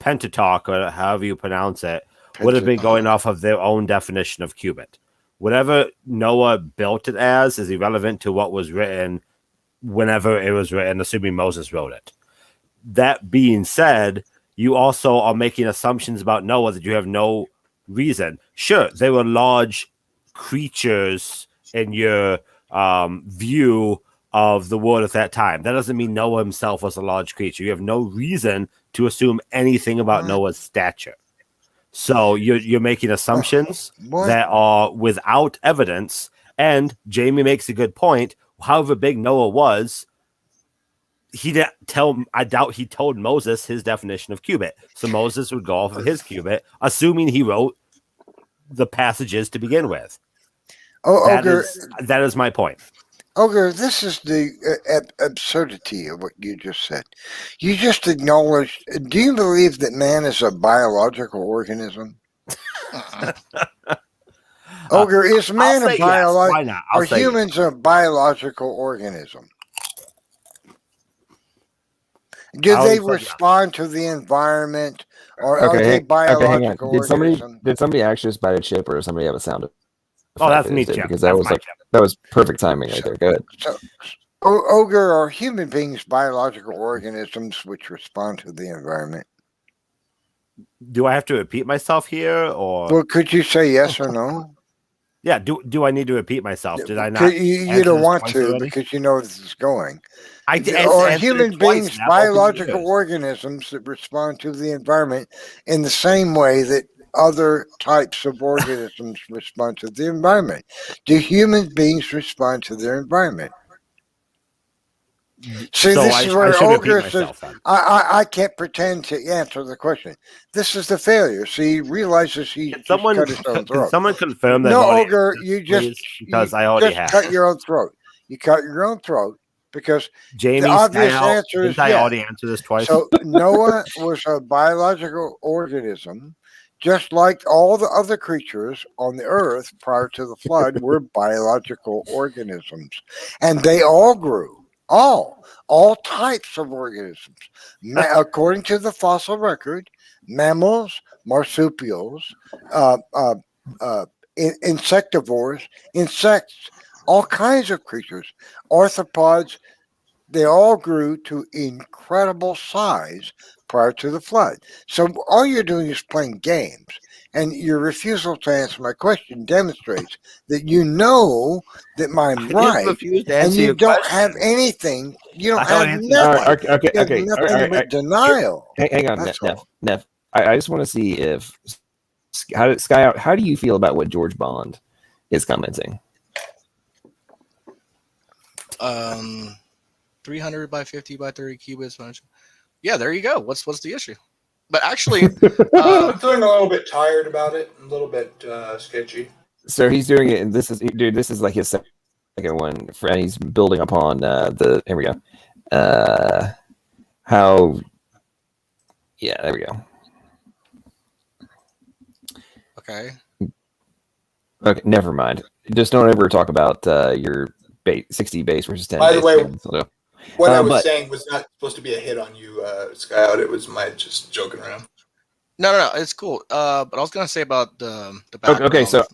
[SPEAKER 2] Pentateuch, or however you pronounce it, would have been going off of their own definition of cubit. Whatever Noah built it as is irrelevant to what was written whenever it was written, assuming Moses wrote it. That being said, you also are making assumptions about Noah that you have no reason. Sure, they were large creatures in your view of the world at that time. That doesn't mean Noah himself was a large creature. You have no reason to assume anything about Noah's stature. So you're making assumptions that are without evidence. And Jamie makes a good point. However big Noah was, he didn't tell. I doubt he told Moses his definition of cubit. So Moses would go off of his cubit, assuming he wrote the passages to begin with. That is my point.
[SPEAKER 3] Ogre, this is the absurdity of what you just said. You just acknowledged. Do you believe that man is a biological organism? Ogre, is man a biological?
[SPEAKER 2] Why not?
[SPEAKER 3] Are humans a biological organism? Do they respond to the environment, or are they biological organisms?
[SPEAKER 1] Did somebody actually just bite a chip, or does somebody have a sound?
[SPEAKER 2] Oh, that's me, Chip.
[SPEAKER 1] Because that was perfect timing right there. Go ahead.
[SPEAKER 3] So, Ogre, are human beings biological organisms which respond to the environment?
[SPEAKER 2] Do I have to repeat myself here, or
[SPEAKER 3] well, could you say yes or no?
[SPEAKER 2] Yeah. Do I need to repeat myself? Did I not?
[SPEAKER 3] You don't want to because you know where this is going.
[SPEAKER 2] Or
[SPEAKER 3] human beings biological organisms that respond to the environment in the same way that other types of organisms respond to the environment. Do human beings respond to their environment? See,
[SPEAKER 2] so
[SPEAKER 3] this is where Ogre says, I can't pretend to answer the question. This is the failure. See, he realizes he just cut his own throat.
[SPEAKER 2] Can someone confirm that?
[SPEAKER 3] No, Ogre, you just cut your own throat. You cut your own throat because
[SPEAKER 2] Jamie,
[SPEAKER 3] the obvious
[SPEAKER 2] Skyeout,
[SPEAKER 3] answer is
[SPEAKER 2] yes. I already answered this twice.
[SPEAKER 3] So Noah was a biological organism, just like all the other creatures on the earth prior to the flood were biological organisms, and they all grew. All types of organisms. According to the fossil record, mammals, marsupials, insectivores, insects, all kinds of creatures, arthropods, they all grew to incredible size prior to the flood. So all you're doing is playing games. And your refusal to answer my question demonstrates that you know that I'm right, and you don't have anything. You don't have nothing.
[SPEAKER 1] Okay.
[SPEAKER 3] Nothing but denial.
[SPEAKER 1] Hang on, Neff. I just want to see if Skyeout. How do you feel about what George Bond is commenting?
[SPEAKER 5] 300 by 50 by 30 cubits. Yeah, there you go. What's the issue? But actually,
[SPEAKER 6] I'm feeling a little bit tired about it, a little bit sketchy.
[SPEAKER 1] So he's doing it, and this is like his second one, and he's building upon here we go. How Yeah, there we go.
[SPEAKER 5] Okay.
[SPEAKER 1] Okay, never mind. Just don't ever talk about your 60 base versus 10
[SPEAKER 6] By the
[SPEAKER 1] base.
[SPEAKER 6] way,
[SPEAKER 1] Again, so,
[SPEAKER 6] what I was
[SPEAKER 1] but-
[SPEAKER 6] saying was not supposed to be a hit on you, Skyeout. It was my just joking around.
[SPEAKER 5] No, it's cool. But I was gonna say about the
[SPEAKER 1] Okay, so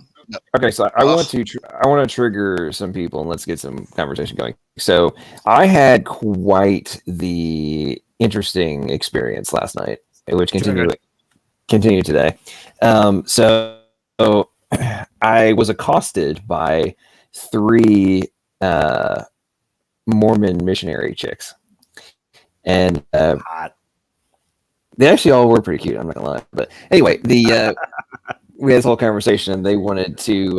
[SPEAKER 5] background.
[SPEAKER 1] I want to trigger some people and let's get some conversation going. So I had quite the interesting experience last night, which continued today. So I was accosted by 3 Mormon missionary chicks, and they actually all were pretty cute. I'm not gonna lie, but anyway, we had this whole conversation, and they wanted to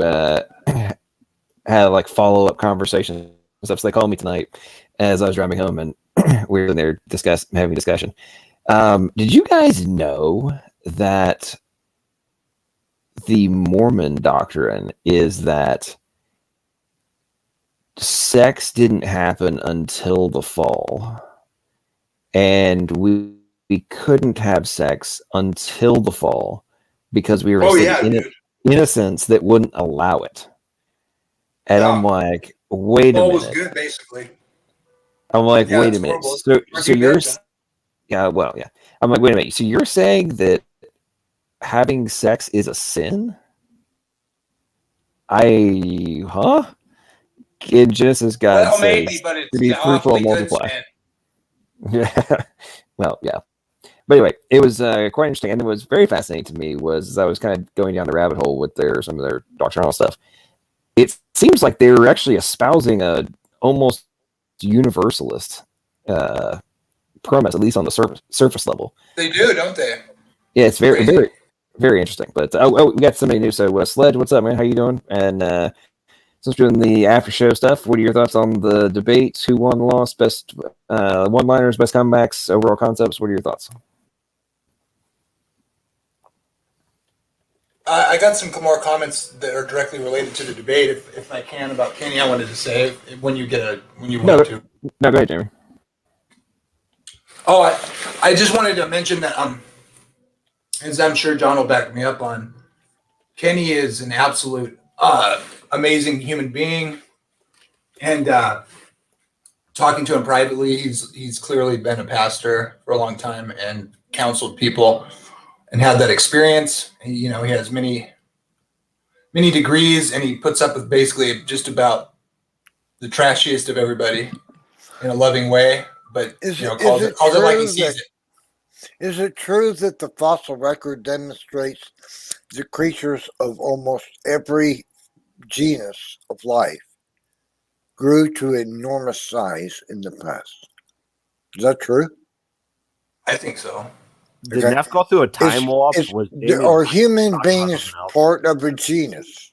[SPEAKER 1] have like follow-up conversations and stuff. So they called me tonight as I was driving home, and we were in there having a discussion. Did you guys know that the Mormon doctrine is that sex didn't happen until the fall, and we couldn't have sex until the fall because we were innocents that wouldn't allow it. And I'm like, wait a minute.
[SPEAKER 6] Was good, basically.
[SPEAKER 1] I'm like, wait a minute. So you're, I'm like, wait a minute. So you're saying that having sex is a sin? In Genesis, God says,
[SPEAKER 6] maybe, but it's
[SPEAKER 1] to be fruitful and multiply. Yeah. Well, yeah. But anyway, it was quite interesting, and what was very fascinating to me was as I was kind of going down the rabbit hole with some of their doctrinal stuff. It seems like they were actually espousing a almost universalist premise, at least on the surface level.
[SPEAKER 6] They do, don't they?
[SPEAKER 1] Yeah, it's very, very, very interesting. But we got somebody new. So Sledge, what's up, man? How you doing? And since we're doing the after show stuff, what are your thoughts on the debate? Who won, lost, best one-liners, best comebacks, overall concepts? What are your thoughts?
[SPEAKER 6] I got some more comments that are directly related to the debate, if I can, about Kenny. I wanted to say when you want to.
[SPEAKER 1] No, go ahead, Jamie.
[SPEAKER 6] Oh, I just wanted to mention that as I'm sure John will back me up on, Kenny is an absolute amazing human being, and talking to him privately, he's clearly been a pastor for a long time and counseled people and had that experience. He has many degrees, and he puts up with basically just about the trashiest of everybody in a loving way, but calls it like he sees it.
[SPEAKER 3] Is it true that the fossil record demonstrates the creatures of almost every genus of life grew to enormous size in the past? Is that true?
[SPEAKER 6] I think so.
[SPEAKER 2] Did Neff go through a time warp?
[SPEAKER 3] Are human beings part of a genus?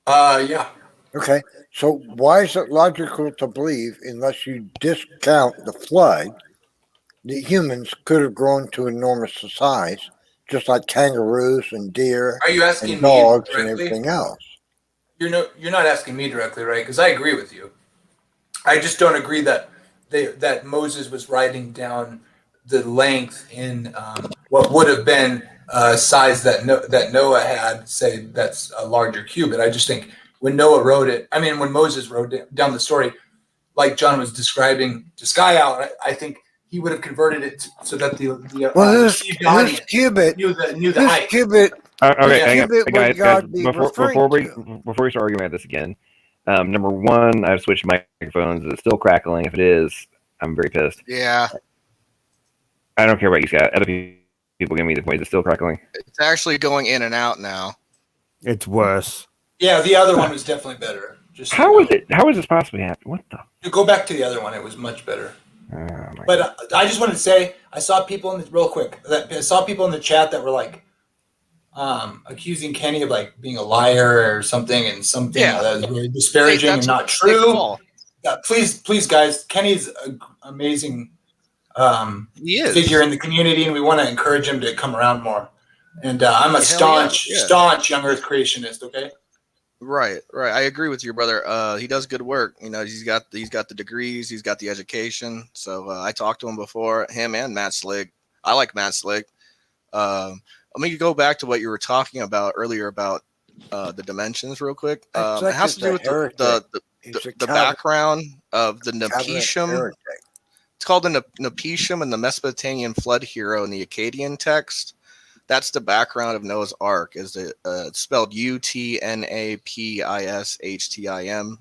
[SPEAKER 6] Yeah.
[SPEAKER 3] Okay. So why is it logical to believe, unless you discount the flood, that humans could have grown to enormous size, just like kangaroos and deer
[SPEAKER 6] Are you asking
[SPEAKER 3] and dogs
[SPEAKER 6] me
[SPEAKER 3] and everything else?
[SPEAKER 6] You're not asking me directly, right? Because I agree with you. I just don't agree that Moses was writing down the length in what would have been size that Noah had. Say that's a larger cubit. I just think when Noah wrote it, when Moses wrote down the story, like John was describing to Skyeout, I think he would have converted it so that the
[SPEAKER 3] whose cubit
[SPEAKER 6] knew the height.
[SPEAKER 3] Cubit.
[SPEAKER 1] Okay, guys,
[SPEAKER 3] before
[SPEAKER 1] we start arguing about this again, number one, I've switched microphones. It's still crackling. If it is, I'm very pissed.
[SPEAKER 5] Yeah.
[SPEAKER 1] I don't care about you, Scott. Other people give me the point. It's still crackling.
[SPEAKER 5] It's actually going in and out now.
[SPEAKER 2] It's worse.
[SPEAKER 6] Yeah, the other one was definitely better.
[SPEAKER 1] How is this possibly happening? What the?
[SPEAKER 6] You go back to the other one. It was much better. But I just wanted to say, I saw people in the chat that were like accusing Kenny of like being a liar or something, and something that was really disparaging and not true. Please, guys, Kenny's an amazing figure in the community, and we want to encourage him to come around more. And I'm a staunch young Earth creationist. Okay.
[SPEAKER 5] Right. I agree with you, brother. He does good work. You know, he's got the degrees, he's got the education. So I talked to him before, him and Matt Slick. I like Matt Slick. Let me go back to what you were talking about earlier about the dimensions real quick. It has to do with the background of the Nephilim. It's called the Nephilim and the Mesopotamian flood hero in the Akkadian text. That's the background of Noah's Ark. Is it spelled UTNAPISHTIM,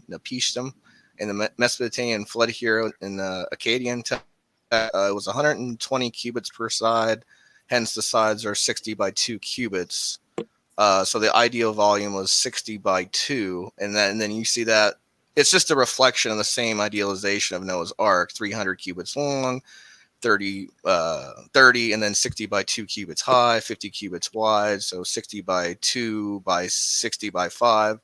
[SPEAKER 5] Nephilim, and the Mesopotamian flood hero in the Akkadian text. It was 120 cubits per side, hence the sides are 60 by 2 cubits. So the ideal volume was 60 by 2, and then you see that it's just a reflection of the same idealization of Noah's Ark, 300 cubits long, 30, and then 60 by 2 cubits high, 50 cubits wide, so 60 by 2 by 60 by 5.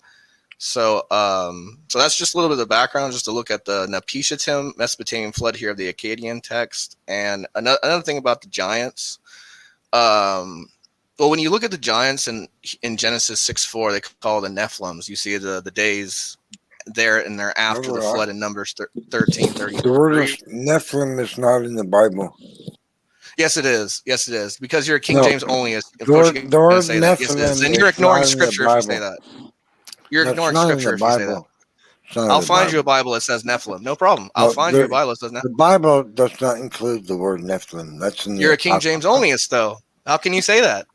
[SPEAKER 5] So that's just a little bit of the background, just to look at the Nephilim, Mesopotamian flood here of the Akkadian text. And another thing about the giants, well, when you look at the giants in Genesis 6:4, they call the Nephilims. You see the days there, and they're after the flood in Numbers 13:30.
[SPEAKER 3] The word Nephilim is not in the Bible.
[SPEAKER 5] Yes, it is. Because you're a King James only.
[SPEAKER 3] The word Nephilim
[SPEAKER 5] yes, it is. And you're ignoring Scripture if you say that. You're ignoring Scripture if you say that. I'll find you a Bible that says Nephilim. No problem. I'll find you a Bible that says Nephilim.
[SPEAKER 3] The Bible does not include the word Nephilim. That's in.
[SPEAKER 5] You're a King James onlyist, though. How can you say that?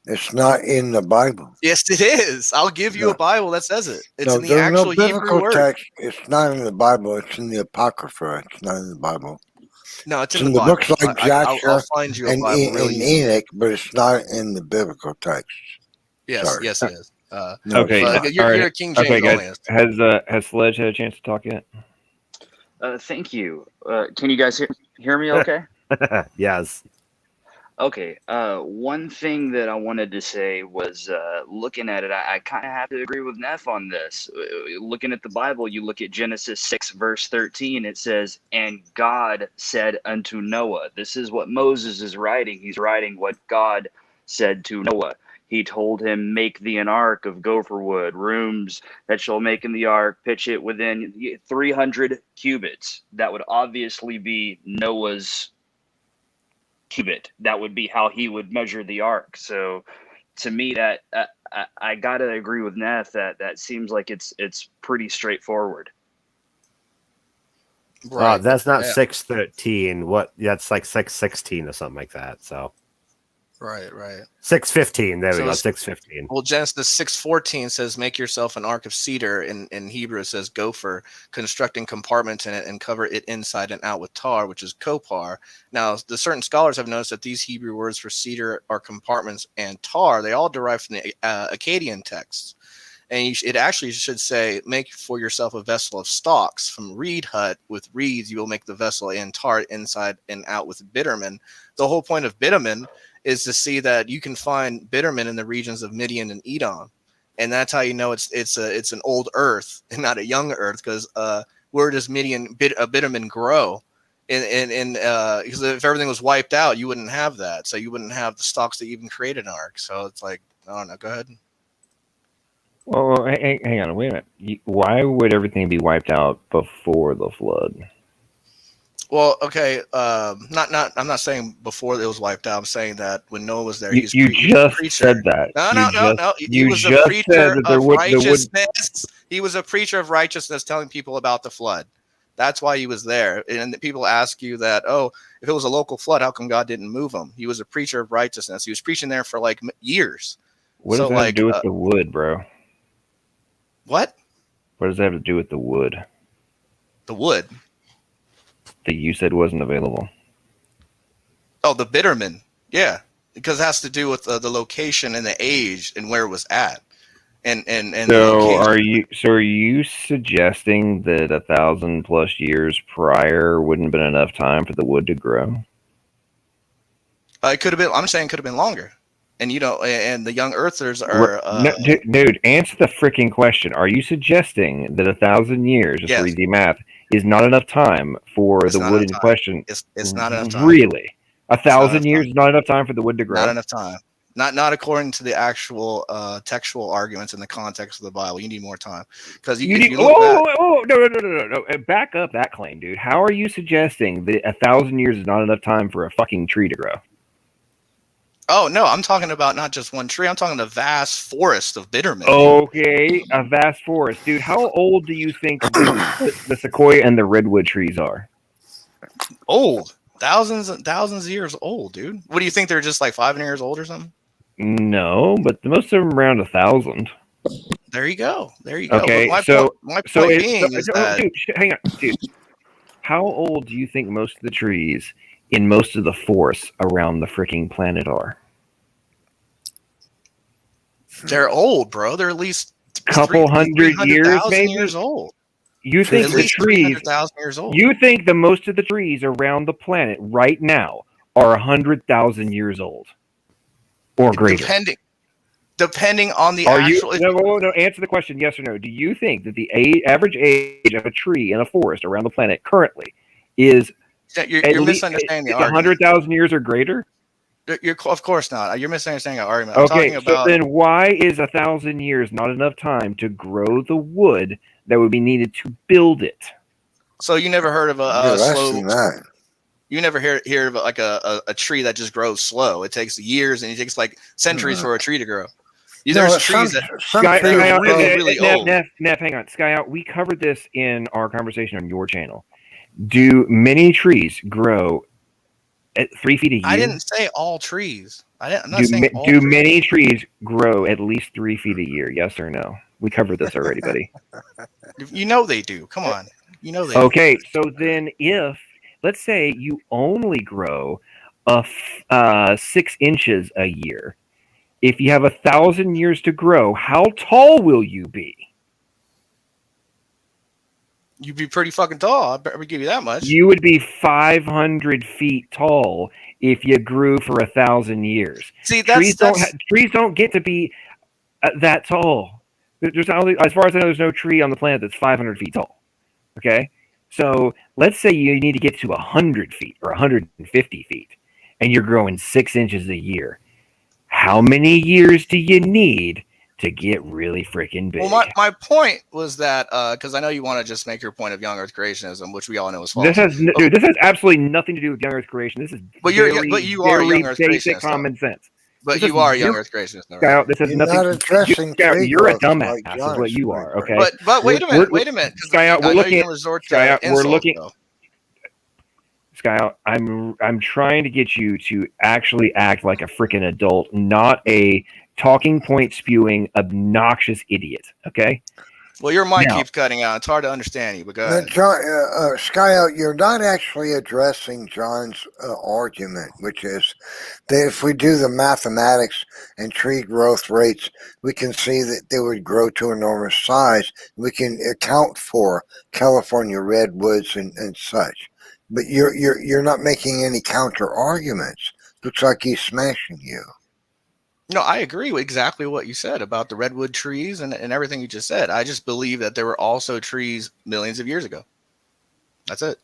[SPEAKER 3] It's not in the Bible.
[SPEAKER 5] Yes, it is. I'll give you a Bible that says it. It's in the actual Hebrew word.
[SPEAKER 3] Text. It's not in the Bible. It's in the Apocrypha. It's not in the Bible.
[SPEAKER 5] No, it's in the Bible.
[SPEAKER 3] Books like Joshua
[SPEAKER 5] I'll find you a Bible.
[SPEAKER 3] And Enoch, but it's not in the biblical text.
[SPEAKER 5] Yes,
[SPEAKER 3] Sorry.
[SPEAKER 5] yes, it is.
[SPEAKER 1] Okay,
[SPEAKER 5] you're a King James onlyist.
[SPEAKER 1] Has Sledge had a chance to talk yet?
[SPEAKER 7] Thank you. Can you guys hear me okay?
[SPEAKER 2] Yes.
[SPEAKER 7] Okay. One thing that I wanted to say was looking at it, I kind of have to agree with Neff on this. Looking at the Bible, you look at Genesis 6, verse 13, it says, "And God said unto Noah." This is what Moses is writing. He's writing what God said to Noah. He told him, "Make thee an ark of gopher wood, rooms that shall make in the ark, pitch it within 300 cubits." That would obviously be Noah's cubit. That would be how he would measure the ark. So to me, that I gotta agree with Neff that seems like it's pretty straightforward.
[SPEAKER 2] Right. That's not 613. That's like 616 or something like that. So
[SPEAKER 5] Right.
[SPEAKER 2] 615. There we go. 615.
[SPEAKER 5] Well, Genesis 6:14 says, "Make yourself an ark of cedar." In Hebrew, it says gopher, constructing compartments in it and cover it inside and out with tar, which is kopar. Now, the certain scholars have noticed that these Hebrew words for cedar are compartments and tar. They all derive from the Akkadian texts. And it actually should say, "Make for yourself a vessel of stalks from reed hut. With reeds you will make the vessel, and tar inside and out with bitumen." The whole point of bitumen is to see that you can find bitumen in the regions of Midian and Edom, and that's how you know it's an old earth and not a young earth, because where does bitumen grow? Because if everything was wiped out, you wouldn't have that, so you wouldn't have the stalks that even created an ark. So it's like, I don't know. Go ahead.
[SPEAKER 1] Well, hang on, wait a minute. Why would everything be wiped out before the flood?
[SPEAKER 5] Well, okay, I'm not saying before it was wiped out. I'm saying that when Noah was there,
[SPEAKER 1] you just said that.
[SPEAKER 5] No. He was a preacher of righteousness. He was a preacher of righteousness, telling people about the flood. That's why he was there. And people ask you that, oh, if it was a local flood, how come God didn't move him? He was a preacher of righteousness. He was preaching there for like years.
[SPEAKER 1] What does that have to do with the wood, bro?
[SPEAKER 5] What?
[SPEAKER 1] What does that have to do with the wood?
[SPEAKER 5] The wood
[SPEAKER 1] that you said wasn't available.
[SPEAKER 5] Oh, the bitumen. Yeah, because it has to do with the location and the age and where it was at. And
[SPEAKER 1] so are you suggesting that 1,000+ years prior wouldn't have been enough time for the wood to grow?
[SPEAKER 5] It could have been. I'm saying it could have been longer. And and the young earthers are.
[SPEAKER 1] No, dude, answer the freaking question. Are you suggesting that 1,000 years, just read the math, is not enough time for the wood in question?
[SPEAKER 5] It's not enough time.
[SPEAKER 1] Really? 1,000 years is not enough time for the wood to grow?
[SPEAKER 5] Not enough time. Not according to the actual textual arguments in the context of the Bible. You need more time because
[SPEAKER 1] No, back up that claim, dude. How are you suggesting that 1,000 years is not enough time for a fucking tree to grow?
[SPEAKER 5] Oh no, I'm talking about not just one tree. I'm talking a vast forest of bitterman.
[SPEAKER 1] Okay, a vast forest, dude. How old do you think the sequoia and the redwood trees are?
[SPEAKER 5] Old, thousands and thousands of years old, dude. What do you think? They're just like 500 years old or something?
[SPEAKER 1] No, but most of them around 1,000.
[SPEAKER 5] There you go. There you go.
[SPEAKER 1] Okay,
[SPEAKER 5] my
[SPEAKER 1] so
[SPEAKER 5] point being is that
[SPEAKER 1] dude, hang on, dude. How old do you think most of the trees in most of the forests around the freaking planet are?
[SPEAKER 5] they're old, bro. They're at least
[SPEAKER 1] Couple hundred years, maybe.
[SPEAKER 5] Years old.
[SPEAKER 1] You think
[SPEAKER 5] At
[SPEAKER 1] the
[SPEAKER 5] least
[SPEAKER 1] trees?
[SPEAKER 5] 300,000 years old.
[SPEAKER 1] You think the most of the trees around the planet right now are 100,000 years old or greater?
[SPEAKER 5] Depending on the
[SPEAKER 1] Are
[SPEAKER 5] actual.
[SPEAKER 1] no, answer the question, yes or no. Do you think that the average age of a tree in a forest around the planet currently is
[SPEAKER 5] You're misunderstanding the argument.
[SPEAKER 1] 100,000 years or greater?
[SPEAKER 5] Of course not. You're misunderstanding our argument.
[SPEAKER 1] I'm talking about. So then why is 1,000 years not enough time to grow the wood that would be needed to build it?
[SPEAKER 5] So you never heard of a slow?
[SPEAKER 3] That.
[SPEAKER 5] You never hear of like a tree that just grows slow. It takes years and it takes like centuries for a tree to grow. There's trees that really old.
[SPEAKER 1] Neff, hang on. Skyeout, we covered this in our conversation on your channel. Do many trees grow at 3 feet a year?
[SPEAKER 5] I didn't say all trees. I'm not saying all
[SPEAKER 1] trees.
[SPEAKER 5] Many
[SPEAKER 1] trees grow at least 3 feet a year? Yes or no? We covered this already, buddy.
[SPEAKER 5] You know they do. Come on. You know they
[SPEAKER 1] do. So then if, let's say you only grow 6 inches a year, if you have 1,000 years to grow, how tall will you be?
[SPEAKER 5] You'd be pretty fucking tall. I better give you that much.
[SPEAKER 1] You would be 500 feet tall if you grew for 1,000 years.
[SPEAKER 5] See,
[SPEAKER 1] trees don't get to be that tall. There's only, as far as I know, there's no tree on the planet that's 500 feet tall. Okay, so let's say you need to get to 100 feet or 150 feet, and you're growing 6 inches a year. How many years do you need to get really freaking big?
[SPEAKER 5] Well, my point was that because I know you want to just make your point of young Earth creationism, which we all know is false.
[SPEAKER 1] This has absolutely nothing to do with young Earth creation. This is
[SPEAKER 5] you are a young Earth
[SPEAKER 1] basic common sense.
[SPEAKER 5] But you are a young Earth creationist.
[SPEAKER 1] Right? This has nothing.
[SPEAKER 3] Not addressing
[SPEAKER 1] you're a dumbass. Like is what you are. Okay.
[SPEAKER 5] But wait a minute.
[SPEAKER 1] Skyeout, we're looking at
[SPEAKER 5] Skyeout. We're looking.
[SPEAKER 1] Skyeout, I'm trying to get you to actually act like a freaking adult, not a talking point spewing obnoxious idiot. Okay.
[SPEAKER 3] Well,
[SPEAKER 5] your mic keeps cutting out. It's hard to understand you. But go ahead.
[SPEAKER 3] Skyeout, you're not actually addressing John's argument, which is that if we do the mathematics and tree growth rates, we can see that they would grow to enormous size. We can account for California redwoods and such. But you're not making any counter arguments. Looks like he's smashing you.
[SPEAKER 5] No, I agree with exactly what you said about the redwood trees and everything you just said. I just believe that there were also trees millions of years ago. That's it.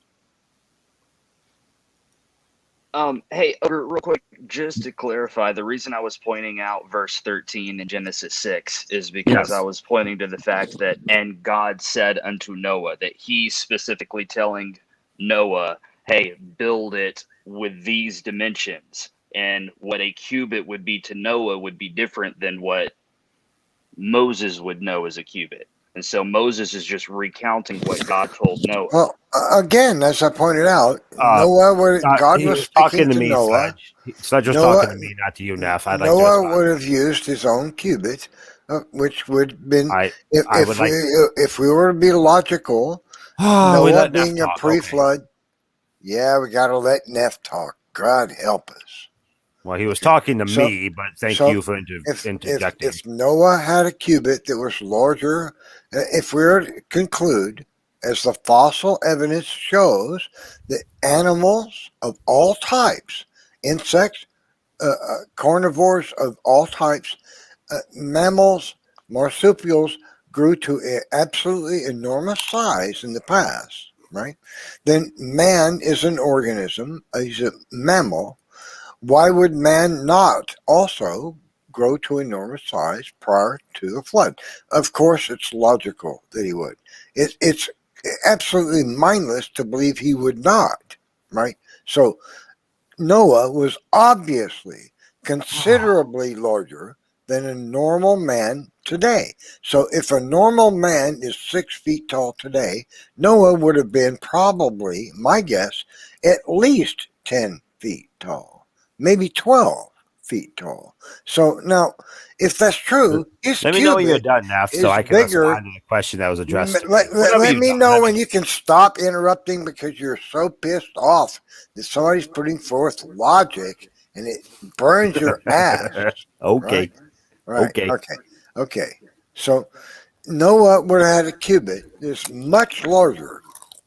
[SPEAKER 7] Hey, Ogre, real quick, just to clarify, the reason I was pointing out verse 13 in Genesis 6 is because I was pointing to the fact that, and God said unto Noah, that he's specifically telling Noah, hey, build it with these dimensions. And what a cubit would be to Noah would be different than what Moses would know as a cubit. And so Moses is just recounting what God told Noah.
[SPEAKER 3] Well, again, as I pointed out, Noah, God was speaking to
[SPEAKER 2] me,
[SPEAKER 3] Noah.
[SPEAKER 2] Sledge was talking to me, not to you, Neff.
[SPEAKER 3] Noah would have used his own cubit, which would have been, if we were to be logical, Noah being a pre-flood. Okay. Yeah, we got to let Neff talk. God help us.
[SPEAKER 2] Well, he was talking to me, but thank you for interjecting.
[SPEAKER 3] If Noah had a cubit that was larger, if we were to conclude, as the fossil evidence shows, that animals of all types, insects, carnivores of all types, mammals, marsupials, grew to an absolutely enormous size in the past, right? Then man is an organism, he's a mammal, why would man not also grow to enormous size prior to the flood? Of course, it's logical that he would. It's absolutely mindless to believe he would not, right? So Noah was obviously considerably larger than a normal man today. So if a normal man is 6 feet tall today, Noah would have been probably, my guess, at least 10 feet tall, maybe 12 feet tall. So now, if that's true, his
[SPEAKER 2] Let me know when you're
[SPEAKER 3] cubit
[SPEAKER 2] done, Neff,
[SPEAKER 3] is
[SPEAKER 2] so I can
[SPEAKER 3] bigger.
[SPEAKER 2] respond to the question that was addressed.
[SPEAKER 3] Let me know when you can stop interrupting, because you're so pissed off that somebody's putting forth logic and it burns your ass.
[SPEAKER 2] Okay.
[SPEAKER 3] Right.
[SPEAKER 2] Okay.
[SPEAKER 3] Okay. So Noah would have had a cubit that's much larger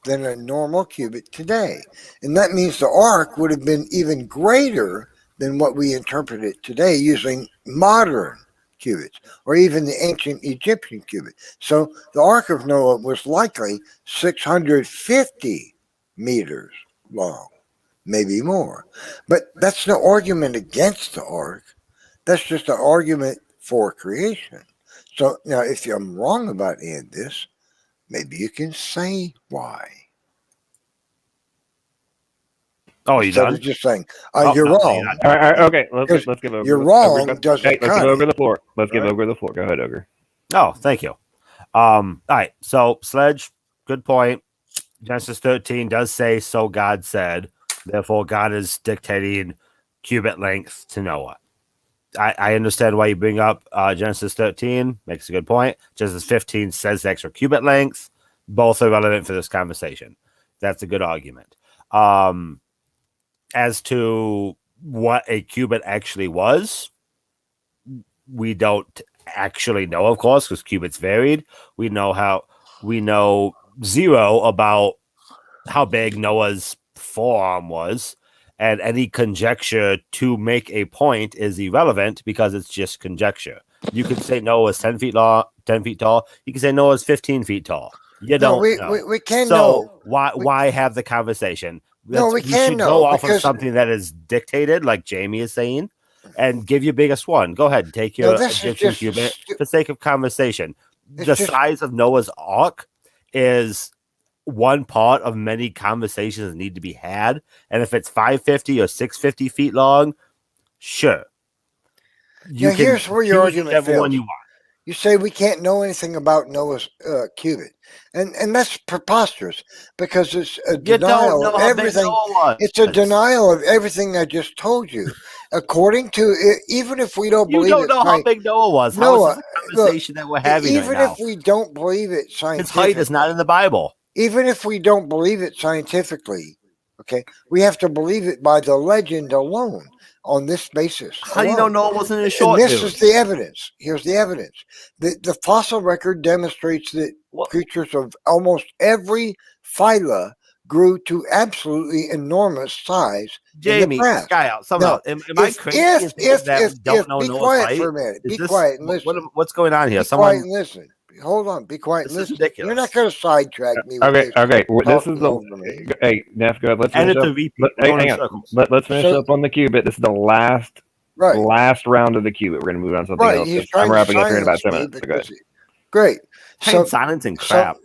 [SPEAKER 3] than a normal cubit today. And that means the ark would have been even greater than what we interpret it today using modern cubits, or even the ancient Egyptian cubit. So the Ark of Noah was likely 650 meters long, maybe more. But that's no argument against the Ark. That's just an argument for creation. So now, if I'm wrong about any of this, maybe you can say why.
[SPEAKER 2] Oh, you
[SPEAKER 3] Instead
[SPEAKER 2] done?
[SPEAKER 3] of just saying,
[SPEAKER 2] Oh,
[SPEAKER 3] you're
[SPEAKER 2] no,
[SPEAKER 3] wrong.
[SPEAKER 2] you're not.
[SPEAKER 1] All right, okay. Let's give over.
[SPEAKER 3] You're wrong. Doesn't
[SPEAKER 1] Hey, let's
[SPEAKER 3] cut
[SPEAKER 1] give over
[SPEAKER 3] it.
[SPEAKER 1] the floor. Let's give
[SPEAKER 3] Right.
[SPEAKER 1] over the floor. Go ahead, Ogre.
[SPEAKER 2] Oh, thank you. All right. So, Sledge, good point. Genesis 13 does say, so God said. Therefore, God is dictating cubit length to Noah. I understand why you bring up Genesis 13. Makes a good point. Genesis 15 says the extra cubit length. Both are relevant for this conversation. That's a good argument. As to what a cubit actually was, we don't actually know, of course, because cubits varied. We know zero about how big Noah's forearm was, and any conjecture to make a point is irrelevant because it's just conjecture. You could say Noah's 10 feet long, 10 feet tall. You can say Noah's 15 feet tall. You don't know.
[SPEAKER 3] We can
[SPEAKER 2] So
[SPEAKER 3] know.
[SPEAKER 2] why have the conversation?
[SPEAKER 3] No, we can
[SPEAKER 2] should
[SPEAKER 3] know,
[SPEAKER 2] go off of
[SPEAKER 3] because-
[SPEAKER 2] something that is dictated, like Jamie is saying, and give your biggest one. Go ahead, take your
[SPEAKER 3] this is
[SPEAKER 2] Egyptian
[SPEAKER 3] just
[SPEAKER 2] cubit for the sake of conversation.
[SPEAKER 3] It's
[SPEAKER 2] The
[SPEAKER 3] just-
[SPEAKER 2] size of Noah's Ark is one part of many conversations that need to be had. And if it's 550 or 650 feet long, sure.
[SPEAKER 3] Now, here's where your
[SPEAKER 2] choose
[SPEAKER 3] argument
[SPEAKER 2] whichever one
[SPEAKER 3] fails.
[SPEAKER 2] you want.
[SPEAKER 3] You say we can't know anything about Noah's cubit, and that's preposterous, because it's a
[SPEAKER 2] You
[SPEAKER 3] denial
[SPEAKER 2] don't know
[SPEAKER 3] of
[SPEAKER 2] how big
[SPEAKER 3] everything.
[SPEAKER 2] Noah was.
[SPEAKER 3] It's a denial of everything I just told you. According to even if we don't
[SPEAKER 2] You
[SPEAKER 3] believe
[SPEAKER 2] don't
[SPEAKER 3] it,
[SPEAKER 2] know how big Noah was. How
[SPEAKER 3] Noah,
[SPEAKER 2] is this a conversation that we're having
[SPEAKER 3] even
[SPEAKER 2] right now?
[SPEAKER 3] if we don't believe it
[SPEAKER 2] His height
[SPEAKER 3] scientifically,
[SPEAKER 2] is not in the Bible.
[SPEAKER 3] even if we don't believe it scientifically, okay, we have to believe it by the legend alone. On this basis,
[SPEAKER 2] How do you know
[SPEAKER 3] alone.
[SPEAKER 2] Noah wasn't in a
[SPEAKER 3] And
[SPEAKER 2] short
[SPEAKER 3] this
[SPEAKER 2] dude?
[SPEAKER 3] is the evidence. Here's the evidence. The fossil record demonstrates that
[SPEAKER 2] What?
[SPEAKER 3] creatures of almost every phyla grew to absolutely enormous size
[SPEAKER 2] Jamie,
[SPEAKER 3] in the past.
[SPEAKER 2] Skyeout,
[SPEAKER 3] Now,
[SPEAKER 2] am I crazy in thinking that we don't know
[SPEAKER 3] be
[SPEAKER 2] Noah's
[SPEAKER 3] quiet
[SPEAKER 2] height?
[SPEAKER 3] for a minute.
[SPEAKER 2] Is
[SPEAKER 3] Be
[SPEAKER 2] this-
[SPEAKER 3] quiet and listen.
[SPEAKER 2] what's going on here?
[SPEAKER 3] Be quiet and listen. Hold on. Be quiet and
[SPEAKER 2] This is
[SPEAKER 3] listen.
[SPEAKER 2] ridiculous.
[SPEAKER 3] You're not going to sidetrack me with
[SPEAKER 1] Okay,
[SPEAKER 3] this.
[SPEAKER 1] okay. This
[SPEAKER 3] talking
[SPEAKER 1] is
[SPEAKER 3] over me.
[SPEAKER 1] the. Hey, Neff, go ahead. Let's
[SPEAKER 2] And
[SPEAKER 1] finish
[SPEAKER 2] it's a
[SPEAKER 1] up.
[SPEAKER 2] repeat.
[SPEAKER 1] Hey,
[SPEAKER 2] Going in
[SPEAKER 1] hang on.
[SPEAKER 2] circles.
[SPEAKER 1] Let's finish
[SPEAKER 3] So-
[SPEAKER 1] up on the cubit. This is the last round of the cubit. We're going to move on to something
[SPEAKER 3] Right.
[SPEAKER 1] else.
[SPEAKER 3] He's
[SPEAKER 1] I'm
[SPEAKER 3] trying to
[SPEAKER 1] wrapping up here in about
[SPEAKER 3] silence
[SPEAKER 1] 10
[SPEAKER 3] me
[SPEAKER 1] minutes. So go ahead.
[SPEAKER 3] because great.
[SPEAKER 2] Pain, silence, and crap.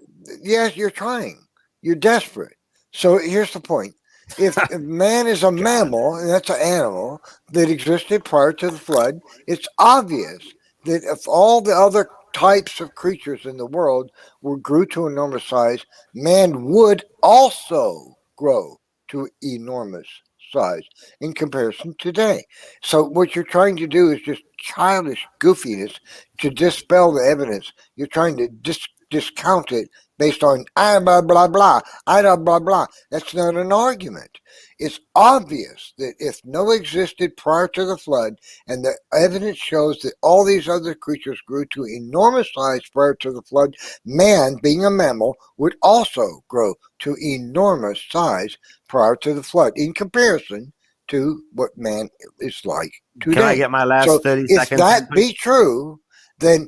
[SPEAKER 3] Yes, you're trying. You're desperate. So here's the point. If man is a mammal, and that's an animal that existed prior to the flood, it's obvious that if all the other types of creatures in the world grew to enormous size, man would also grow to enormous size in comparison today. So what you're trying to do is just childish goofiness to dispel the evidence. You're trying to discount it based on blah blah blah, blah blah. That's not an argument. It's obvious that if Noah existed prior to the flood, and the evidence shows that all these other creatures grew to enormous size prior to the flood, man, being a mammal, would also grow to enormous size prior to the flood in comparison to what man is like today.
[SPEAKER 2] Can I get my last
[SPEAKER 3] So
[SPEAKER 2] 30
[SPEAKER 3] if
[SPEAKER 2] seconds?
[SPEAKER 3] that be true, then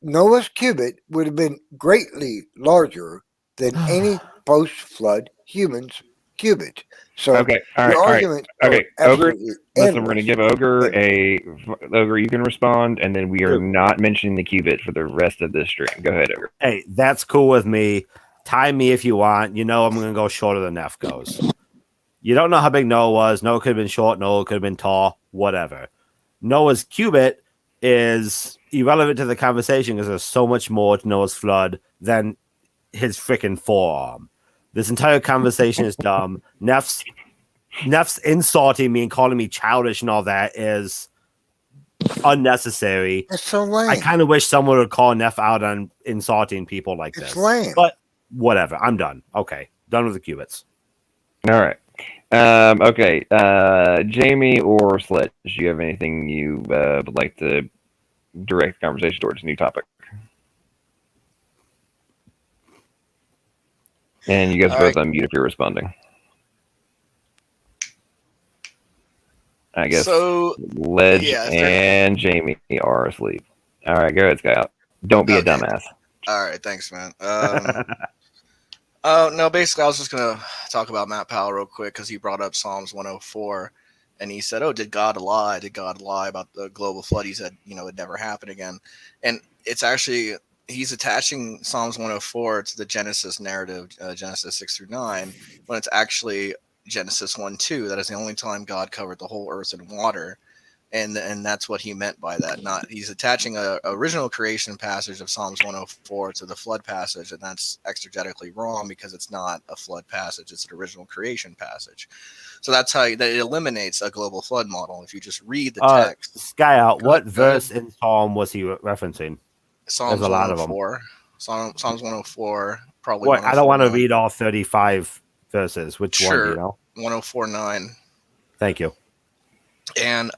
[SPEAKER 3] Noah's cubit would have been greatly larger than any post-flood human's cubit. So
[SPEAKER 1] Okay, all
[SPEAKER 3] the
[SPEAKER 1] right, all right.
[SPEAKER 3] argument
[SPEAKER 1] Okay, Ogre.
[SPEAKER 3] absolutely
[SPEAKER 1] Listen, we're going to
[SPEAKER 3] endless.
[SPEAKER 1] give Ogre you can respond, and then we are
[SPEAKER 2] Dude.
[SPEAKER 1] not mentioning the qubit for the rest of this stream. Go ahead, Ogre.
[SPEAKER 2] Hey, that's cool with me. Time me if you want. You know I'm going to go shorter than Neff goes. You don't know how big Noah was. Noah could have been short. Noah could have been tall. Whatever. Noah's cubit is irrelevant to the conversation because there's so much more to Noah's flood than his freaking forearm. This entire conversation is dumb. Neff's insulting me and calling me childish and all that is unnecessary.
[SPEAKER 3] It's so lame.
[SPEAKER 2] I kind of wish someone would call Neff out on insulting people like
[SPEAKER 3] It's
[SPEAKER 2] this.
[SPEAKER 3] lame.
[SPEAKER 2] But whatever. I'm done. Okay. Done with the qubits.
[SPEAKER 1] All right. Okay. Jamie or Sledge, do you have anything you would like to direct the conversation towards a new topic? And you guys both unmute if you're responding. I guess
[SPEAKER 5] So,
[SPEAKER 1] Ledge
[SPEAKER 5] yeah,
[SPEAKER 1] and Jamie are asleep. All right, go ahead, Skyeout. Don't be a dumbass.
[SPEAKER 5] All right, thanks, man. No, basically, I was just gonna talk about Matt Powell real quick because he brought up Psalms 104, and he said, "Oh, did God lie? Did God lie about the global flood?" He said, "It'd never happen again," and it's actually he's attaching Psalms 104 to the Genesis narrative, Genesis 6-9, when it's actually Genesis 1-2. That is the only time God covered the whole earth in water. And that's what he meant by that. Not he's attaching a original creation passage of Psalms 104 to the flood passage, and that's exegetically wrong because it's not a flood passage; it's an original creation passage. So that's how that it eliminates a global flood model. If you just read the text,
[SPEAKER 2] Skyeout, what verse in Psalm was he referencing?
[SPEAKER 5] Psalms
[SPEAKER 2] There's a lot of them.
[SPEAKER 5] 104, Psalms 104, probably.
[SPEAKER 2] What? I don't want to read all 35 verses. Which one? Do you know?
[SPEAKER 5] 104:9.
[SPEAKER 2] Thank you.
[SPEAKER 5] And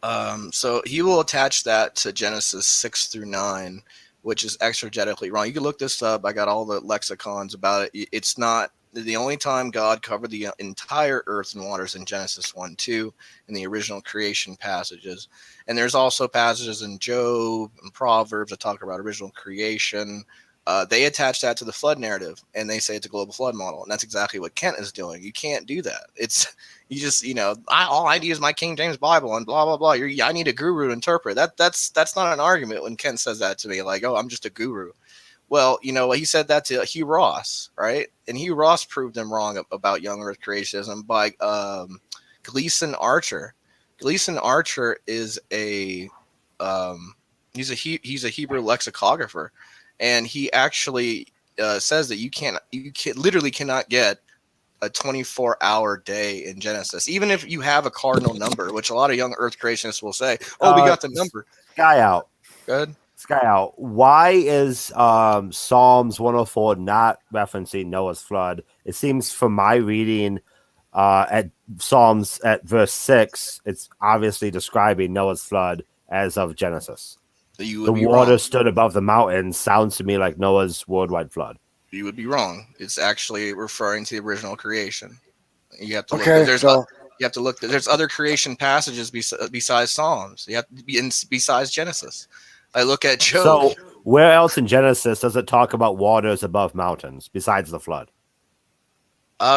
[SPEAKER 5] so he will attach that to Genesis 6-9, which is exegetically wrong. You can look this up. I got all the lexicons about it. It's not the only time God covered the entire earth and waters in Genesis 1-2 in the original creation passages. And there's also passages in Job and Proverbs that talk about original creation. They attach that to the flood narrative, and they say it's a global flood model, and that's exactly what Kent is doing. You can't do that. It's you just all I need is my King James Bible and blah blah blah. I need a guru to interpret that. That's not an argument when Kent says that to me. Like, oh, I'm just a guru. Well, he said that to Hugh Ross, right? And Hugh Ross proved him wrong about young Earth creationism by Gleason Archer. Gleason Archer is he's a Hebrew lexicographer. And he actually says that you literally cannot get a 24-hour day in Genesis, even if you have a cardinal number, which a lot of young Earth creationists will say, "Oh, we got the number."
[SPEAKER 2] Skyeout.
[SPEAKER 5] Good.
[SPEAKER 2] Skyeout. Why is Psalms 104 not referencing Noah's flood? It seems from my reading at Psalms at verse 6, it's obviously describing Noah's flood as of Genesis. The water stood above the mountains sounds to me like Noah's worldwide flood.
[SPEAKER 5] You would be wrong. It's actually referring to the original creation. You have to look. You have to look. There's other creation passages besides Psalms. You have to be besides Genesis. I look at Job.
[SPEAKER 2] So where else in Genesis does it talk about waters above mountains besides the flood?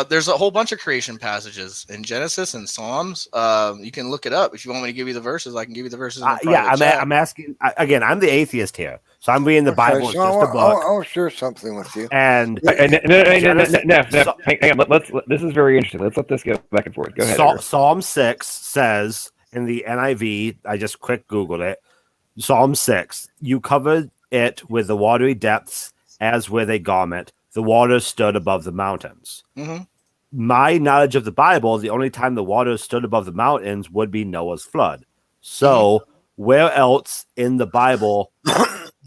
[SPEAKER 5] There's a whole bunch of creation passages in Genesis and Psalms. You can look it up. If you want me to give you the verses, I can give you the verses.
[SPEAKER 2] I'm asking again. I'm the atheist here, so I'm reading the Bible. It's just a book.
[SPEAKER 3] I'll share something with you.
[SPEAKER 2] And
[SPEAKER 1] Neff, hang on. This is very interesting. Let's let this go back and forth. Go ahead.
[SPEAKER 2] Psalm 6 says in the NIV. I just quick Googled it. Psalm 6. You covered it with the watery depths as with a garment. The waters stood above the mountains.
[SPEAKER 5] Mm-hmm.
[SPEAKER 2] My knowledge of the Bible, the only time the waters stood above the mountains would be Noah's flood. So where else in the Bible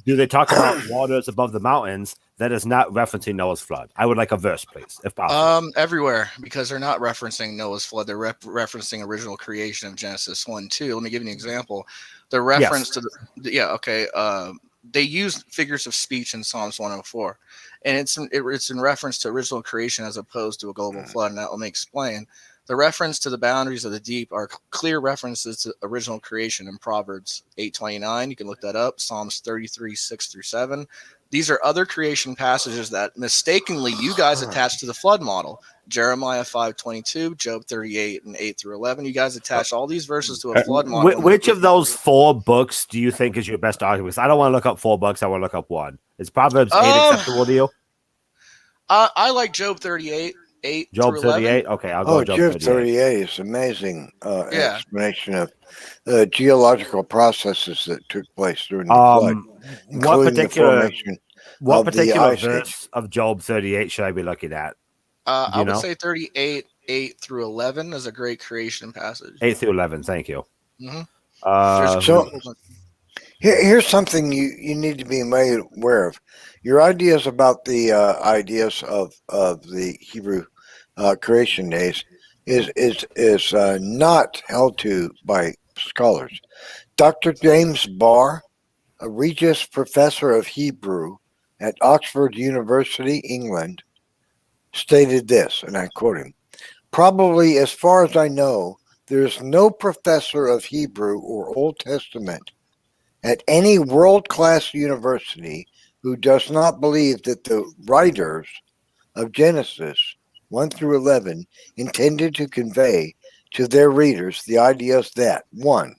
[SPEAKER 2] do they talk about waters above the mountains that is not referencing Noah's flood? I would like a verse, please, if possible.
[SPEAKER 5] Everywhere, because they're not referencing Noah's flood. They're referencing original creation of Genesis 1-2. Let me give you an example. The reference to they use figures of speech in Psalms 104. And it's in reference to original creation as opposed to a global flood. And that let me explain. The reference to the boundaries of the deep are clear references to original creation in Proverbs 8:29. You can look that up. Psalms 33:6-7. These are other creation passages that mistakenly you guys attach to the flood model. Jeremiah 5:22, Job 38 and 8 through 11. You guys attach all these verses to a flood model.
[SPEAKER 2] Which of those 4 books do you think is your best argument? Because I don't want to look up 4 books. I want to look up one. Is Proverbs 8 acceptable to you?
[SPEAKER 5] I like Job 38, 8
[SPEAKER 2] Job
[SPEAKER 5] through 11.
[SPEAKER 2] 38? Okay, I'll go
[SPEAKER 3] Job 38 is amazing explanation of geological processes that took place during the flood.
[SPEAKER 2] What particular verse of Job 38 should I be looking at?
[SPEAKER 5] I would say 38, 8 through 11 is a great creation passage.
[SPEAKER 2] 8 through 11, thank you.
[SPEAKER 3] So here's something you need to be made aware of. Your ideas about the ideas of the Hebrew creation days is not held to by scholars. Dr. James Barr, a Regius Professor of Hebrew at Oxford University, England, stated this, and I quote him: "Probably, as far as I know, there is no professor of Hebrew or Old Testament at any world-class university who does not believe that the writers of Genesis 1 through 11 intended to convey to their readers the ideas that, 1,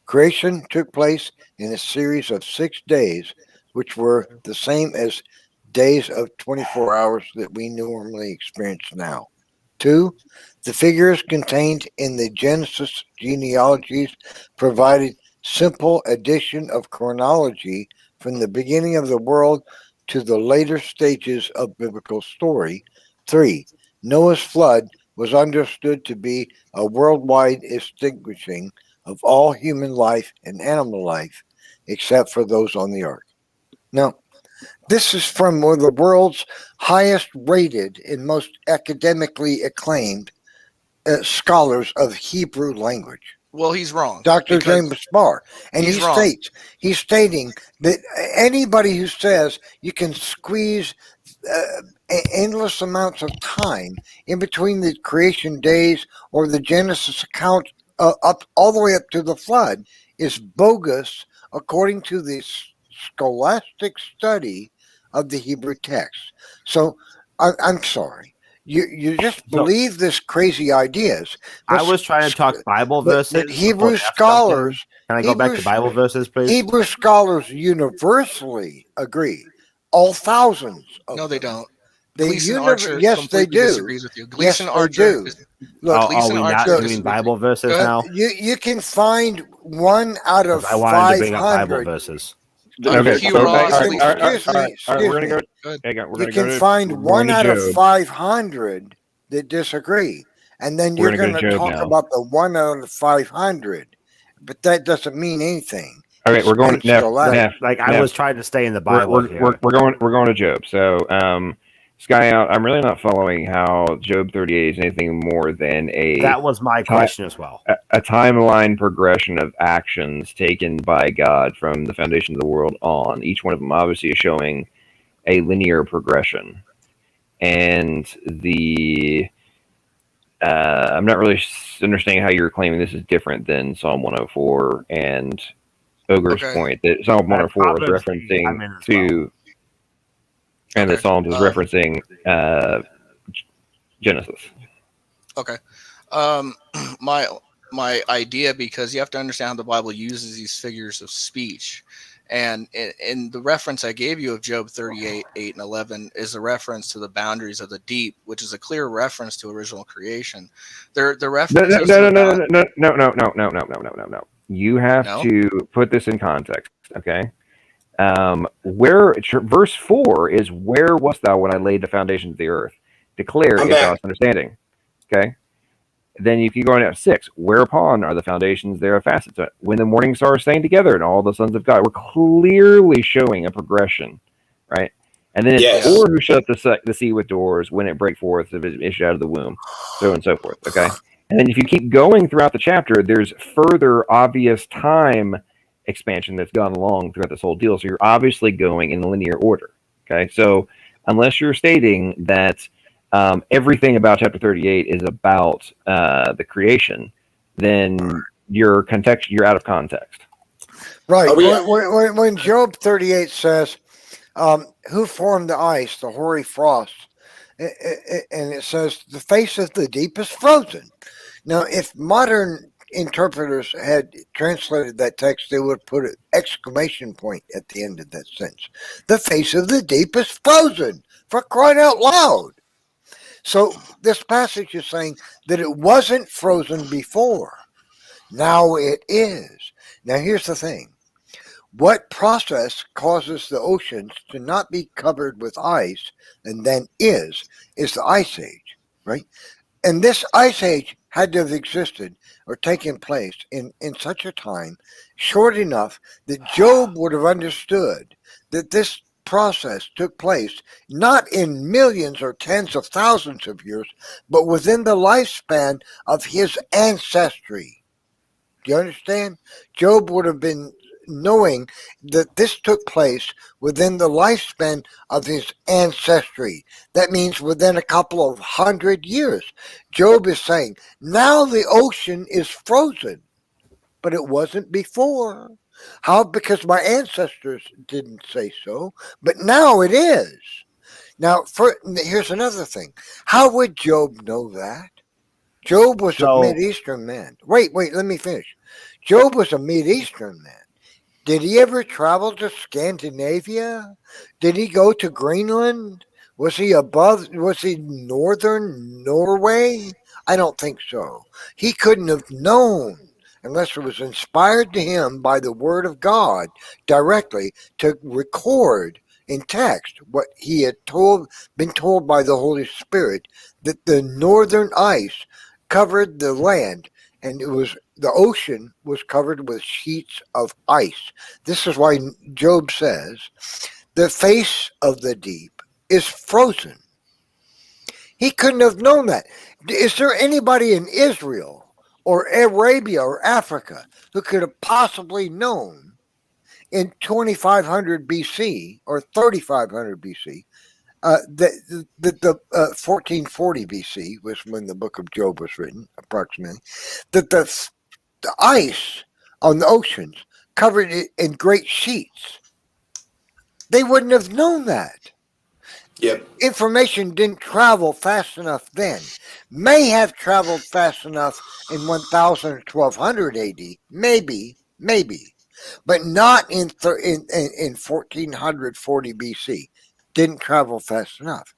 [SPEAKER 3] creation took place in a series of 6 days, which were the same as days of 24 hours that we normally experience now. 2, the figures contained in the Genesis genealogies provided simple addition of chronology from the beginning of the world to the later stages of biblical story. 3, Noah's flood was understood to be a worldwide extinguishing of all human life and animal life, except for those on the ark." Now, this is from one of the world's highest rated and most academically acclaimed scholars of Hebrew language.
[SPEAKER 5] Well, he's wrong.
[SPEAKER 3] Dr. James Barr. And he's stating that anybody who says you can squeeze endless amounts of time in between the creation days or the Genesis account up all the way up to the flood is bogus according to the scholastic study of the Hebrew text. So I'm sorry. You just believe this crazy ideas.
[SPEAKER 2] I was trying to talk Bible verses.
[SPEAKER 3] But Hebrew scholars.
[SPEAKER 2] Can I go back to Bible verses, please?
[SPEAKER 3] Hebrew scholars universally agree. All thousands of
[SPEAKER 5] No, they don't.
[SPEAKER 3] Gleason
[SPEAKER 5] Archer
[SPEAKER 3] yes, they do.
[SPEAKER 5] Disagrees with you. Gleason
[SPEAKER 3] yes,
[SPEAKER 5] Archer.
[SPEAKER 3] They do.
[SPEAKER 2] Look, are we not doing Bible verses now?
[SPEAKER 3] You can find 1 out of 500.
[SPEAKER 2] I wanted to bring up Bible verses.
[SPEAKER 8] Okay, so all right,
[SPEAKER 3] we're
[SPEAKER 8] going to go.
[SPEAKER 3] You can find 1 out of 500 that disagree, and then you're going to talk about the 1 out of 500, but that doesn't mean anything.
[SPEAKER 8] Okay, we're going to Neff.
[SPEAKER 2] I was trying to stay in the Bible.
[SPEAKER 8] We're going to Job. So, Skyeout, I'm really not following how Job 38 is anything more than
[SPEAKER 2] that was my question as well.
[SPEAKER 8] A timeline progression of actions taken by God from the foundation of the world on. Each one of them obviously is showing a linear progression. And I'm not really understanding how you're claiming this is different than Psalm 104 and Ogre's point that Psalm 104 is referencing to... And the Psalms is referencing Genesis.
[SPEAKER 5] Okay. My idea, because you have to understand how the Bible uses these figures of speech. And in the reference I gave you of Job 38, 8, and 11 is a reference to the boundaries of the deep, which is a clear reference to original creation. The reference
[SPEAKER 8] No. You have to put this in context, okay? Verse 4 is, "Where wast thou when I laid the foundations of the earth? Declare if thou hast understanding." Okay. Then if you go on at 6, "Whereupon are the foundations thereof fastened to it? When the morning stars sang together and all the sons of God." We're clearly showing a progression, right? And then it's, "Or who shut the sea with doors when it break forth, if it issue out of the womb," so on and so forth. Okay. And then if you keep going throughout the chapter, there's further obvious time expansion that's gone along throughout this whole deal. So you're obviously going in a linear order. Okay. So unless you're stating that everything about chapter 38 is about the creation, then you're out of context.
[SPEAKER 3] Right. When Job 38 says, Who formed the ice, the hoary frost? And it says the face of the deep is frozen. Now, if modern interpreters had translated that text, they would put an exclamation point at the end of that sentence. The face of the deep is frozen, for crying out loud. So this passage is saying that it wasn't frozen before. Now it is. Now here's the thing. What process causes the oceans to not be covered with ice and then is the ice age, right? And this ice age had to have existed or taken place in such a time short enough that Job would have understood that this process took place not in millions or tens of thousands of years, but within the lifespan of his ancestry. Do you understand? Job would have been knowing that this took place within the lifespan of his ancestry. That means within a couple of 100 years. Job is saying, now the ocean is frozen, but it wasn't before. How? Because my ancestors didn't say so, but now it is. Now, here's another thing. How would Job know that? Job was a Mideastern man. Wait, let me finish. Job was a Mideastern man. Did he ever travel to Scandinavia? Did he go to Greenland? Was he northern Norway? I don't think so. He couldn't have known unless it was inspired to him by the word of God directly to record in text what he had been told by the Holy Spirit, that the northern ice covered the land, and the ocean was covered with sheets of ice. This is why Job says, the face of the deep is frozen. He couldn't have known that. Is there anybody in Israel or Arabia or Africa who could have possibly known in 2500 BC or 3500 BC that the 1440 BC was when the book of Job was written, approximately, that the ice on the oceans covered it in great sheets? They wouldn't have known that.
[SPEAKER 6] Yep.
[SPEAKER 3] Information didn't travel fast enough then. May have traveled fast enough in 1000 or 1200 AD, maybe, but not in 1440 BC. Didn't travel fast enough.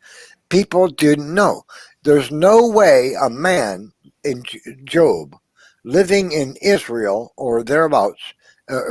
[SPEAKER 3] People didn't know. There's no way a man in Job living in Israel or thereabouts,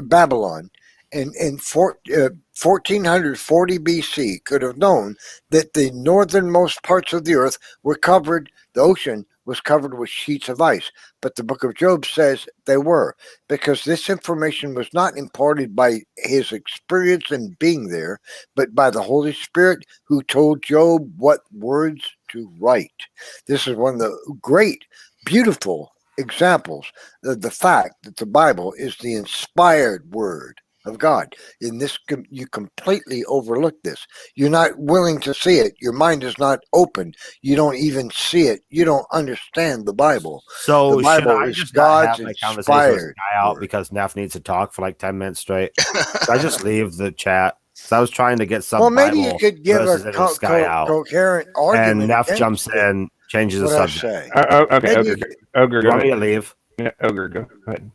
[SPEAKER 3] Babylon, in 1440 BC could have known that the northernmost parts of the earth were covered, the ocean was covered with sheets of ice. But the book of Job says they were, because this information was not imparted by his experience in being there, but by the Holy Spirit who told Job what words to write. This is one of the great, beautiful examples of the fact that the Bible is the inspired word of God. In this, you completely overlook this. You're not willing to see it. Your mind is not open. You don't even see it. You don't understand the Bible.
[SPEAKER 2] So
[SPEAKER 3] the Bible
[SPEAKER 2] should I
[SPEAKER 3] is
[SPEAKER 2] just
[SPEAKER 3] God's
[SPEAKER 2] not have my conversation with Skyeout
[SPEAKER 3] word.
[SPEAKER 2] because Neff needs to talk for like 10 minutes straight? Should I just leave the chat? So I was trying to get some.
[SPEAKER 3] Well, maybe
[SPEAKER 2] Bible
[SPEAKER 3] you could give a
[SPEAKER 2] verses Skyeout.
[SPEAKER 3] coherent argument.
[SPEAKER 2] And Neff
[SPEAKER 3] against
[SPEAKER 2] jumps in, changes the
[SPEAKER 3] what I
[SPEAKER 2] subject.
[SPEAKER 3] say.
[SPEAKER 8] Okay,
[SPEAKER 3] Maybe
[SPEAKER 8] Ogre,
[SPEAKER 2] You
[SPEAKER 8] go
[SPEAKER 2] want me
[SPEAKER 8] ahead.
[SPEAKER 2] to leave?
[SPEAKER 8] Yeah, Ogre, go ahead.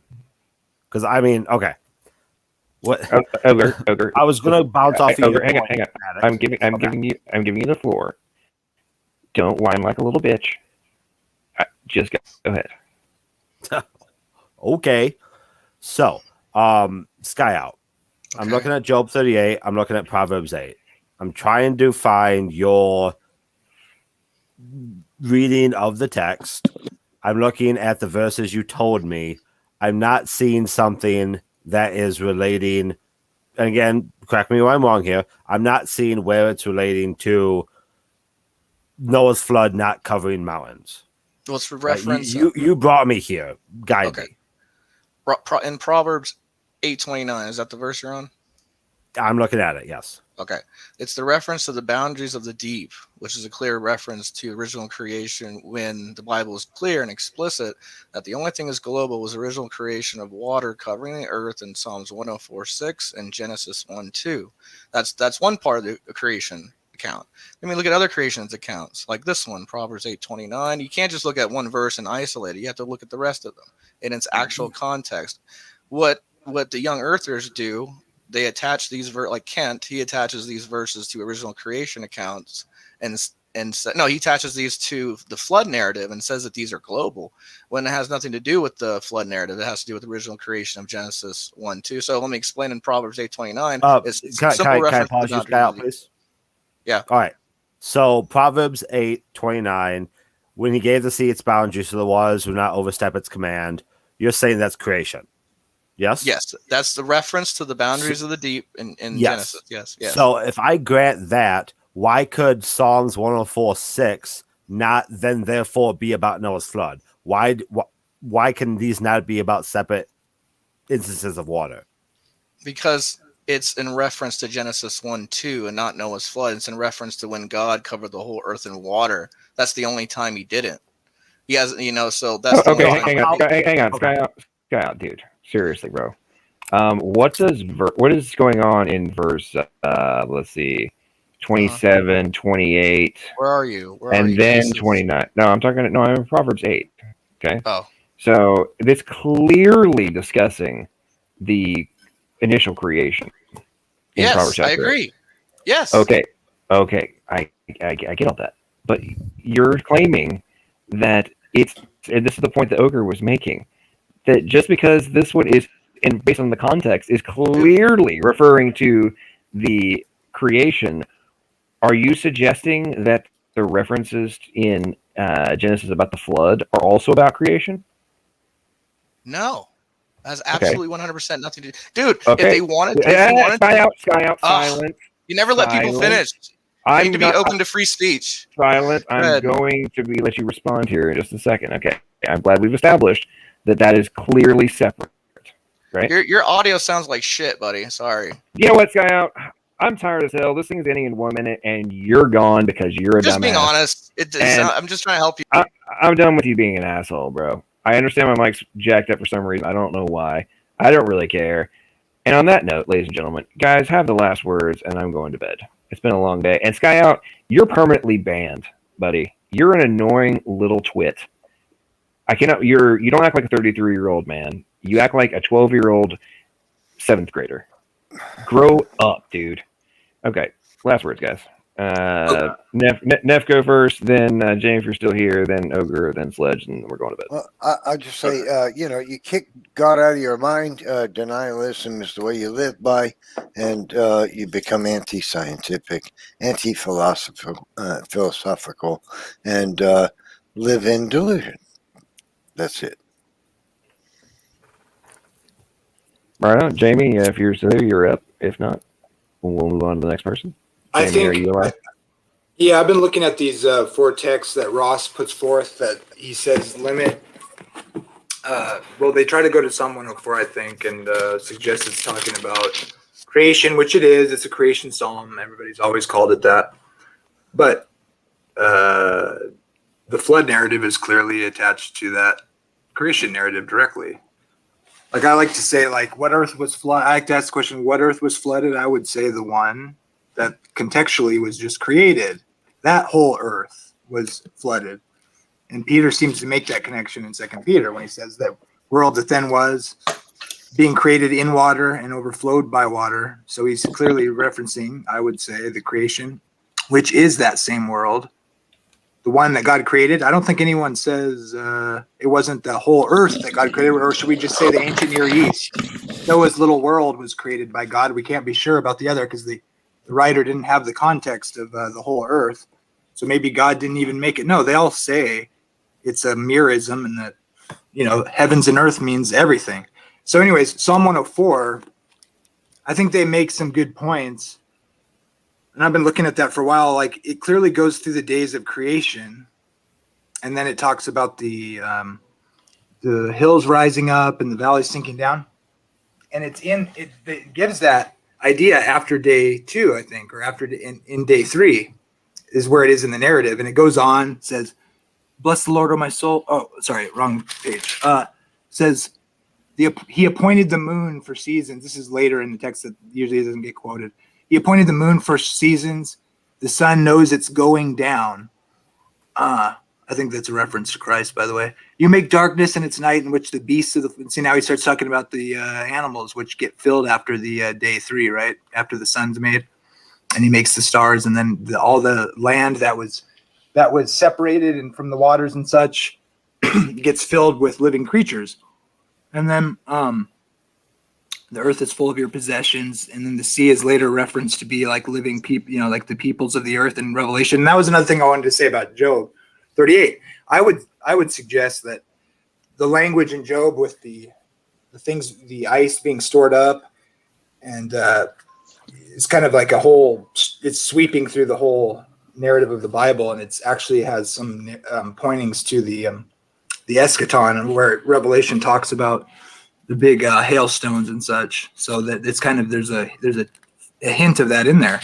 [SPEAKER 2] Because I mean, okay. What?
[SPEAKER 8] Ogre.
[SPEAKER 2] I was gonna bounce off
[SPEAKER 8] Ogre,
[SPEAKER 2] you.
[SPEAKER 8] hang on. I'm giving you the floor. Don't whine like a little bitch. Just go ahead.
[SPEAKER 2] Okay. So, Skyeout. I'm looking at Job 38. I'm looking at Proverbs 8. I'm trying to find your reading of the text. I'm looking at the verses you told me. I'm not seeing something that is relating. And again, correct me if I'm wrong here. I'm not seeing where it's relating to Noah's flood not covering mountains.
[SPEAKER 5] Well, it's reference.
[SPEAKER 2] You brought me here. Guide me.
[SPEAKER 5] In Proverbs 8:29, is that the verse you're on?
[SPEAKER 2] I'm looking at it. Yes.
[SPEAKER 5] Okay. It's the reference to the boundaries of the deep, which is a clear reference to original creation when the Bible is clear and explicit that the only thing is global was original creation of water covering the earth in Psalms 104:6 and Genesis 1:2. That's one part of the creation account. I mean, look at other creations accounts like this one, Proverbs 8:29. You can't just look at one verse and isolate it. You have to look at the rest of them in its actual context. What the young earthers do, they attach these like Kent, he attaches these verses to original creation accounts and no, he attaches these to the flood narrative and says that these are global when it has nothing to do with the flood narrative. It has to do with the original creation of Genesis 1:2. So let me explain in Proverbs 8:29.
[SPEAKER 2] Can I pause you, Skyeout, please?
[SPEAKER 5] Yeah.
[SPEAKER 2] All right. So Proverbs 8:29, when he gave the sea its boundaries so the waters would not overstep its command, you're saying that's creation. Yes?
[SPEAKER 5] Yes, that's the reference to the boundaries of the deep in
[SPEAKER 2] Yes.
[SPEAKER 5] Genesis. Yes.
[SPEAKER 2] So if I grant that, why could Psalms 104:6 not then therefore be about Noah's flood? Why can these not be about separate instances of water?
[SPEAKER 5] Because it's in reference to Genesis 1:2 and not Noah's flood. It's in reference to when God covered the whole earth in water. That's the only time he didn't. He hasn't, so that's the
[SPEAKER 8] okay.
[SPEAKER 5] only time.
[SPEAKER 8] Hang on, Skyeout, dude. Seriously, bro. What is going on in verse? Let's see, 27, 28.
[SPEAKER 5] Where are you?
[SPEAKER 8] And then 29. No, I'm in Proverbs 8. Okay.
[SPEAKER 5] Oh.
[SPEAKER 8] So it's clearly discussing the initial creation.
[SPEAKER 5] Yes, I agree. Yes.
[SPEAKER 8] Okay. I get all that, but you're claiming that and this is the point that Ogre was making, that just because this one is, and based on the context, is clearly referring to the creation, are you suggesting that the references in Genesis about the flood are also about creation?
[SPEAKER 5] No. That's absolutely 100% nothing to do. Dude,
[SPEAKER 8] okay.
[SPEAKER 5] If they wanted to...
[SPEAKER 8] Skyeout, silence.
[SPEAKER 5] You never let people finish. You need to be open to free speech.
[SPEAKER 8] Silent. I'm going to let you respond here in just a second. Okay. I'm glad we've established that is clearly separate. Right?
[SPEAKER 5] Your audio sounds like shit, buddy. Sorry.
[SPEAKER 8] You know what, Skyeout? I'm tired as hell. This thing's ending in 1 minute, and you're gone because you're a dumbass.
[SPEAKER 5] Just being honest. I'm just trying to help you.
[SPEAKER 8] I'm done with you being an asshole, bro. I understand my mic's jacked up for some reason. I don't know why. I don't really care. And on that note, ladies and gentlemen, guys, have the last words, and I'm going to bed. It's been a long day. And Skyeout, you're permanently banned, buddy. You're an annoying little twit. You don't act like a 33-year-old man. You act like a 12-year-old 7th grader. Grow up, dude. Okay, last words, guys. Neff go first, then James, if you're still here, then Ogre, then Sledge, and we're going to bed.
[SPEAKER 3] Well, I just say, you kick God out of your mind. Denialism is the way you live by, and you become anti-scientific, anti-philosophical, and live in delusion. That's it.
[SPEAKER 8] Right on. Jamie, if you're still here, you're up. If not, we'll move on to the next person. Jamie,
[SPEAKER 6] I've been looking at these 4 texts that Ross puts forth that he says limit. Well, they try to go to Psalm 104, I think, and suggest it's talking about creation, which it is. It's a creation psalm. Everybody's always called it that. But the flood narrative is clearly attached to that creation narrative directly. Like I like to say, what earth was flooded? I like to ask the question, what earth was flooded? I would say the one that contextually was just created. That whole earth was flooded. And Peter seems to make that connection in 2 Peter when he says that world that then was being created in water and overflowed by water. So he's clearly referencing, I would say, the creation, which is that same world. The one that God created. I don't think anyone says it wasn't the whole earth that God created, or should we just say the ancient Near East? Noah's little world was created by God. We can't be sure about the other because the writer didn't have the context of the whole earth. So maybe God didn't even make it. No, they all say it's a merism and that, heavens and earth means everything. So anyways, Psalm 104, I think they make some good points. And I've been looking at that for a while. It clearly goes through the days of creation. And then it talks about the hills rising up and the valleys sinking down. And it gives that idea after day 2, I think, or after in day 3 is where it is in the narrative. And it goes on, says, bless the Lord, O my soul. Oh, sorry, wrong page. Says, he appointed the moon for seasons. This is later in the text that usually doesn't get quoted. He appointed the moon for seasons. The sun knows it's going down. I think that's a reference to Christ, by the way. You make darkness and it's night in which the beasts of the... See, now he starts talking about the animals, which get filled after the day 3, right? After the sun's made. And he makes the stars, and then all the land that was separated and from the waters and such gets filled with living creatures. And then the earth is full of your possessions, and then the sea is later referenced to be like living people, like the peoples of the earth in Revelation. And that was another thing I wanted to say about Job 38. I would suggest that the language in Job with the things, the ice being stored up, and it's kind of like it's sweeping through the whole narrative of the Bible, and it's actually has some pointings to the eschaton, and where Revelation talks about the big hailstones and such. So that it's kind of there's a hint of that in there.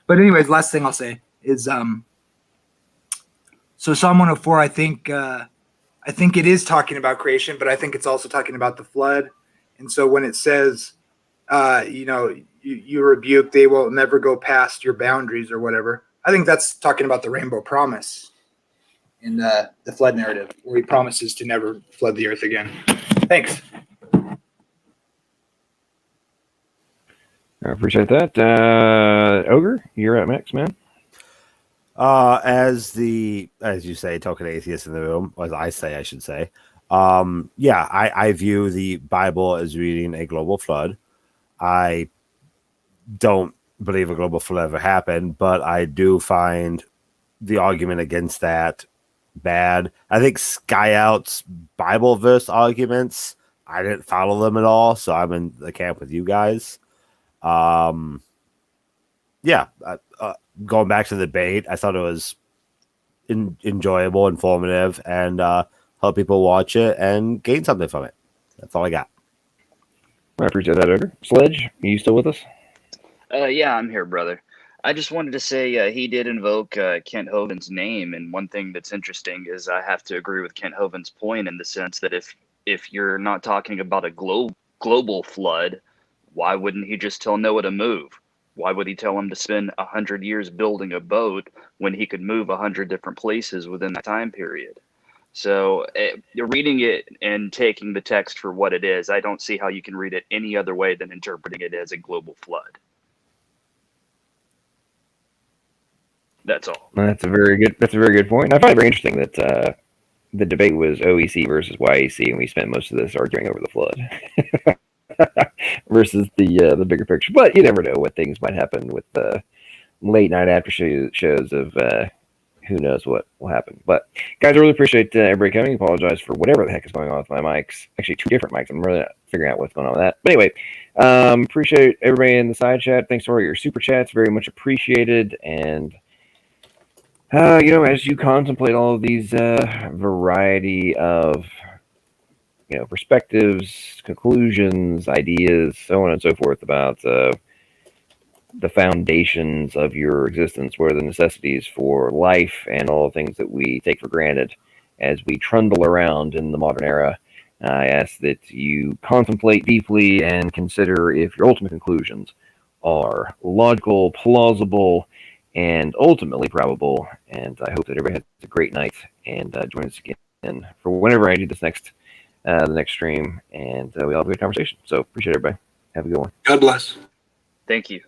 [SPEAKER 6] But anyways, last thing I'll say is so Psalm 104. I think it is talking about creation, but I think it's also talking about the flood. And so when it says, you rebuke, they will never go past your boundaries or whatever, I think that's talking about the rainbow promise in the flood narrative, where he promises to never flood the earth again. Thanks.
[SPEAKER 8] I appreciate that. Ogre, you're at Max, man.
[SPEAKER 2] As you say, token atheist in the room, as I say, I should say. I view the Bible as reading a global flood. I don't believe a global flood ever happened, but I do find the argument against that bad. I think Skyeout's Bible verse arguments, I didn't follow them at all, so I'm in the camp with you guys. Going back to the debate, I thought it was enjoyable, informative, and help people watch it and gain something from it. That's all I got.
[SPEAKER 8] I appreciate that, Ogre. Sledge, are you still with us?
[SPEAKER 7] Yeah, I'm here, brother. I just wanted to say he did invoke Kent Hovind's name, and one thing that's interesting is I have to agree with Kent Hovind's point in the sense that if you're not talking about a global flood, why wouldn't he just tell Noah to move? Why would he tell him to spend 100 years building a boat when he could move 100 different places within that time period? So you're reading it and taking the text for what it is. I don't see how you can read it any other way than interpreting it as a global flood. That's all.
[SPEAKER 8] That's a very good point. And I find it very interesting that the debate was OEC versus YEC, and we spent most of this arguing over the flood versus the bigger picture. But you never know what things might happen with the late night after shows of who knows what will happen. But guys, I really appreciate everybody coming. Apologize for whatever the heck is going on with my mics. Actually, 2 different mics. I'm really not figuring out what's going on with that. But anyway, appreciate everybody in the side chat. Thanks for your super chats. Very much appreciated. And as you contemplate all of these variety of perspectives, conclusions, ideas, so on and so forth about the foundations of your existence, what are the necessities for life and all the things that we take for granted as we trundle around in the modern era, I ask that you contemplate deeply and consider if your ultimate conclusions are logical, plausible, and ultimately probable. And I hope that everybody has a great night, and join us again for whenever I do this the next stream, and we all have a good conversation. So appreciate everybody. Have a good one.
[SPEAKER 6] God bless.
[SPEAKER 7] Thank you.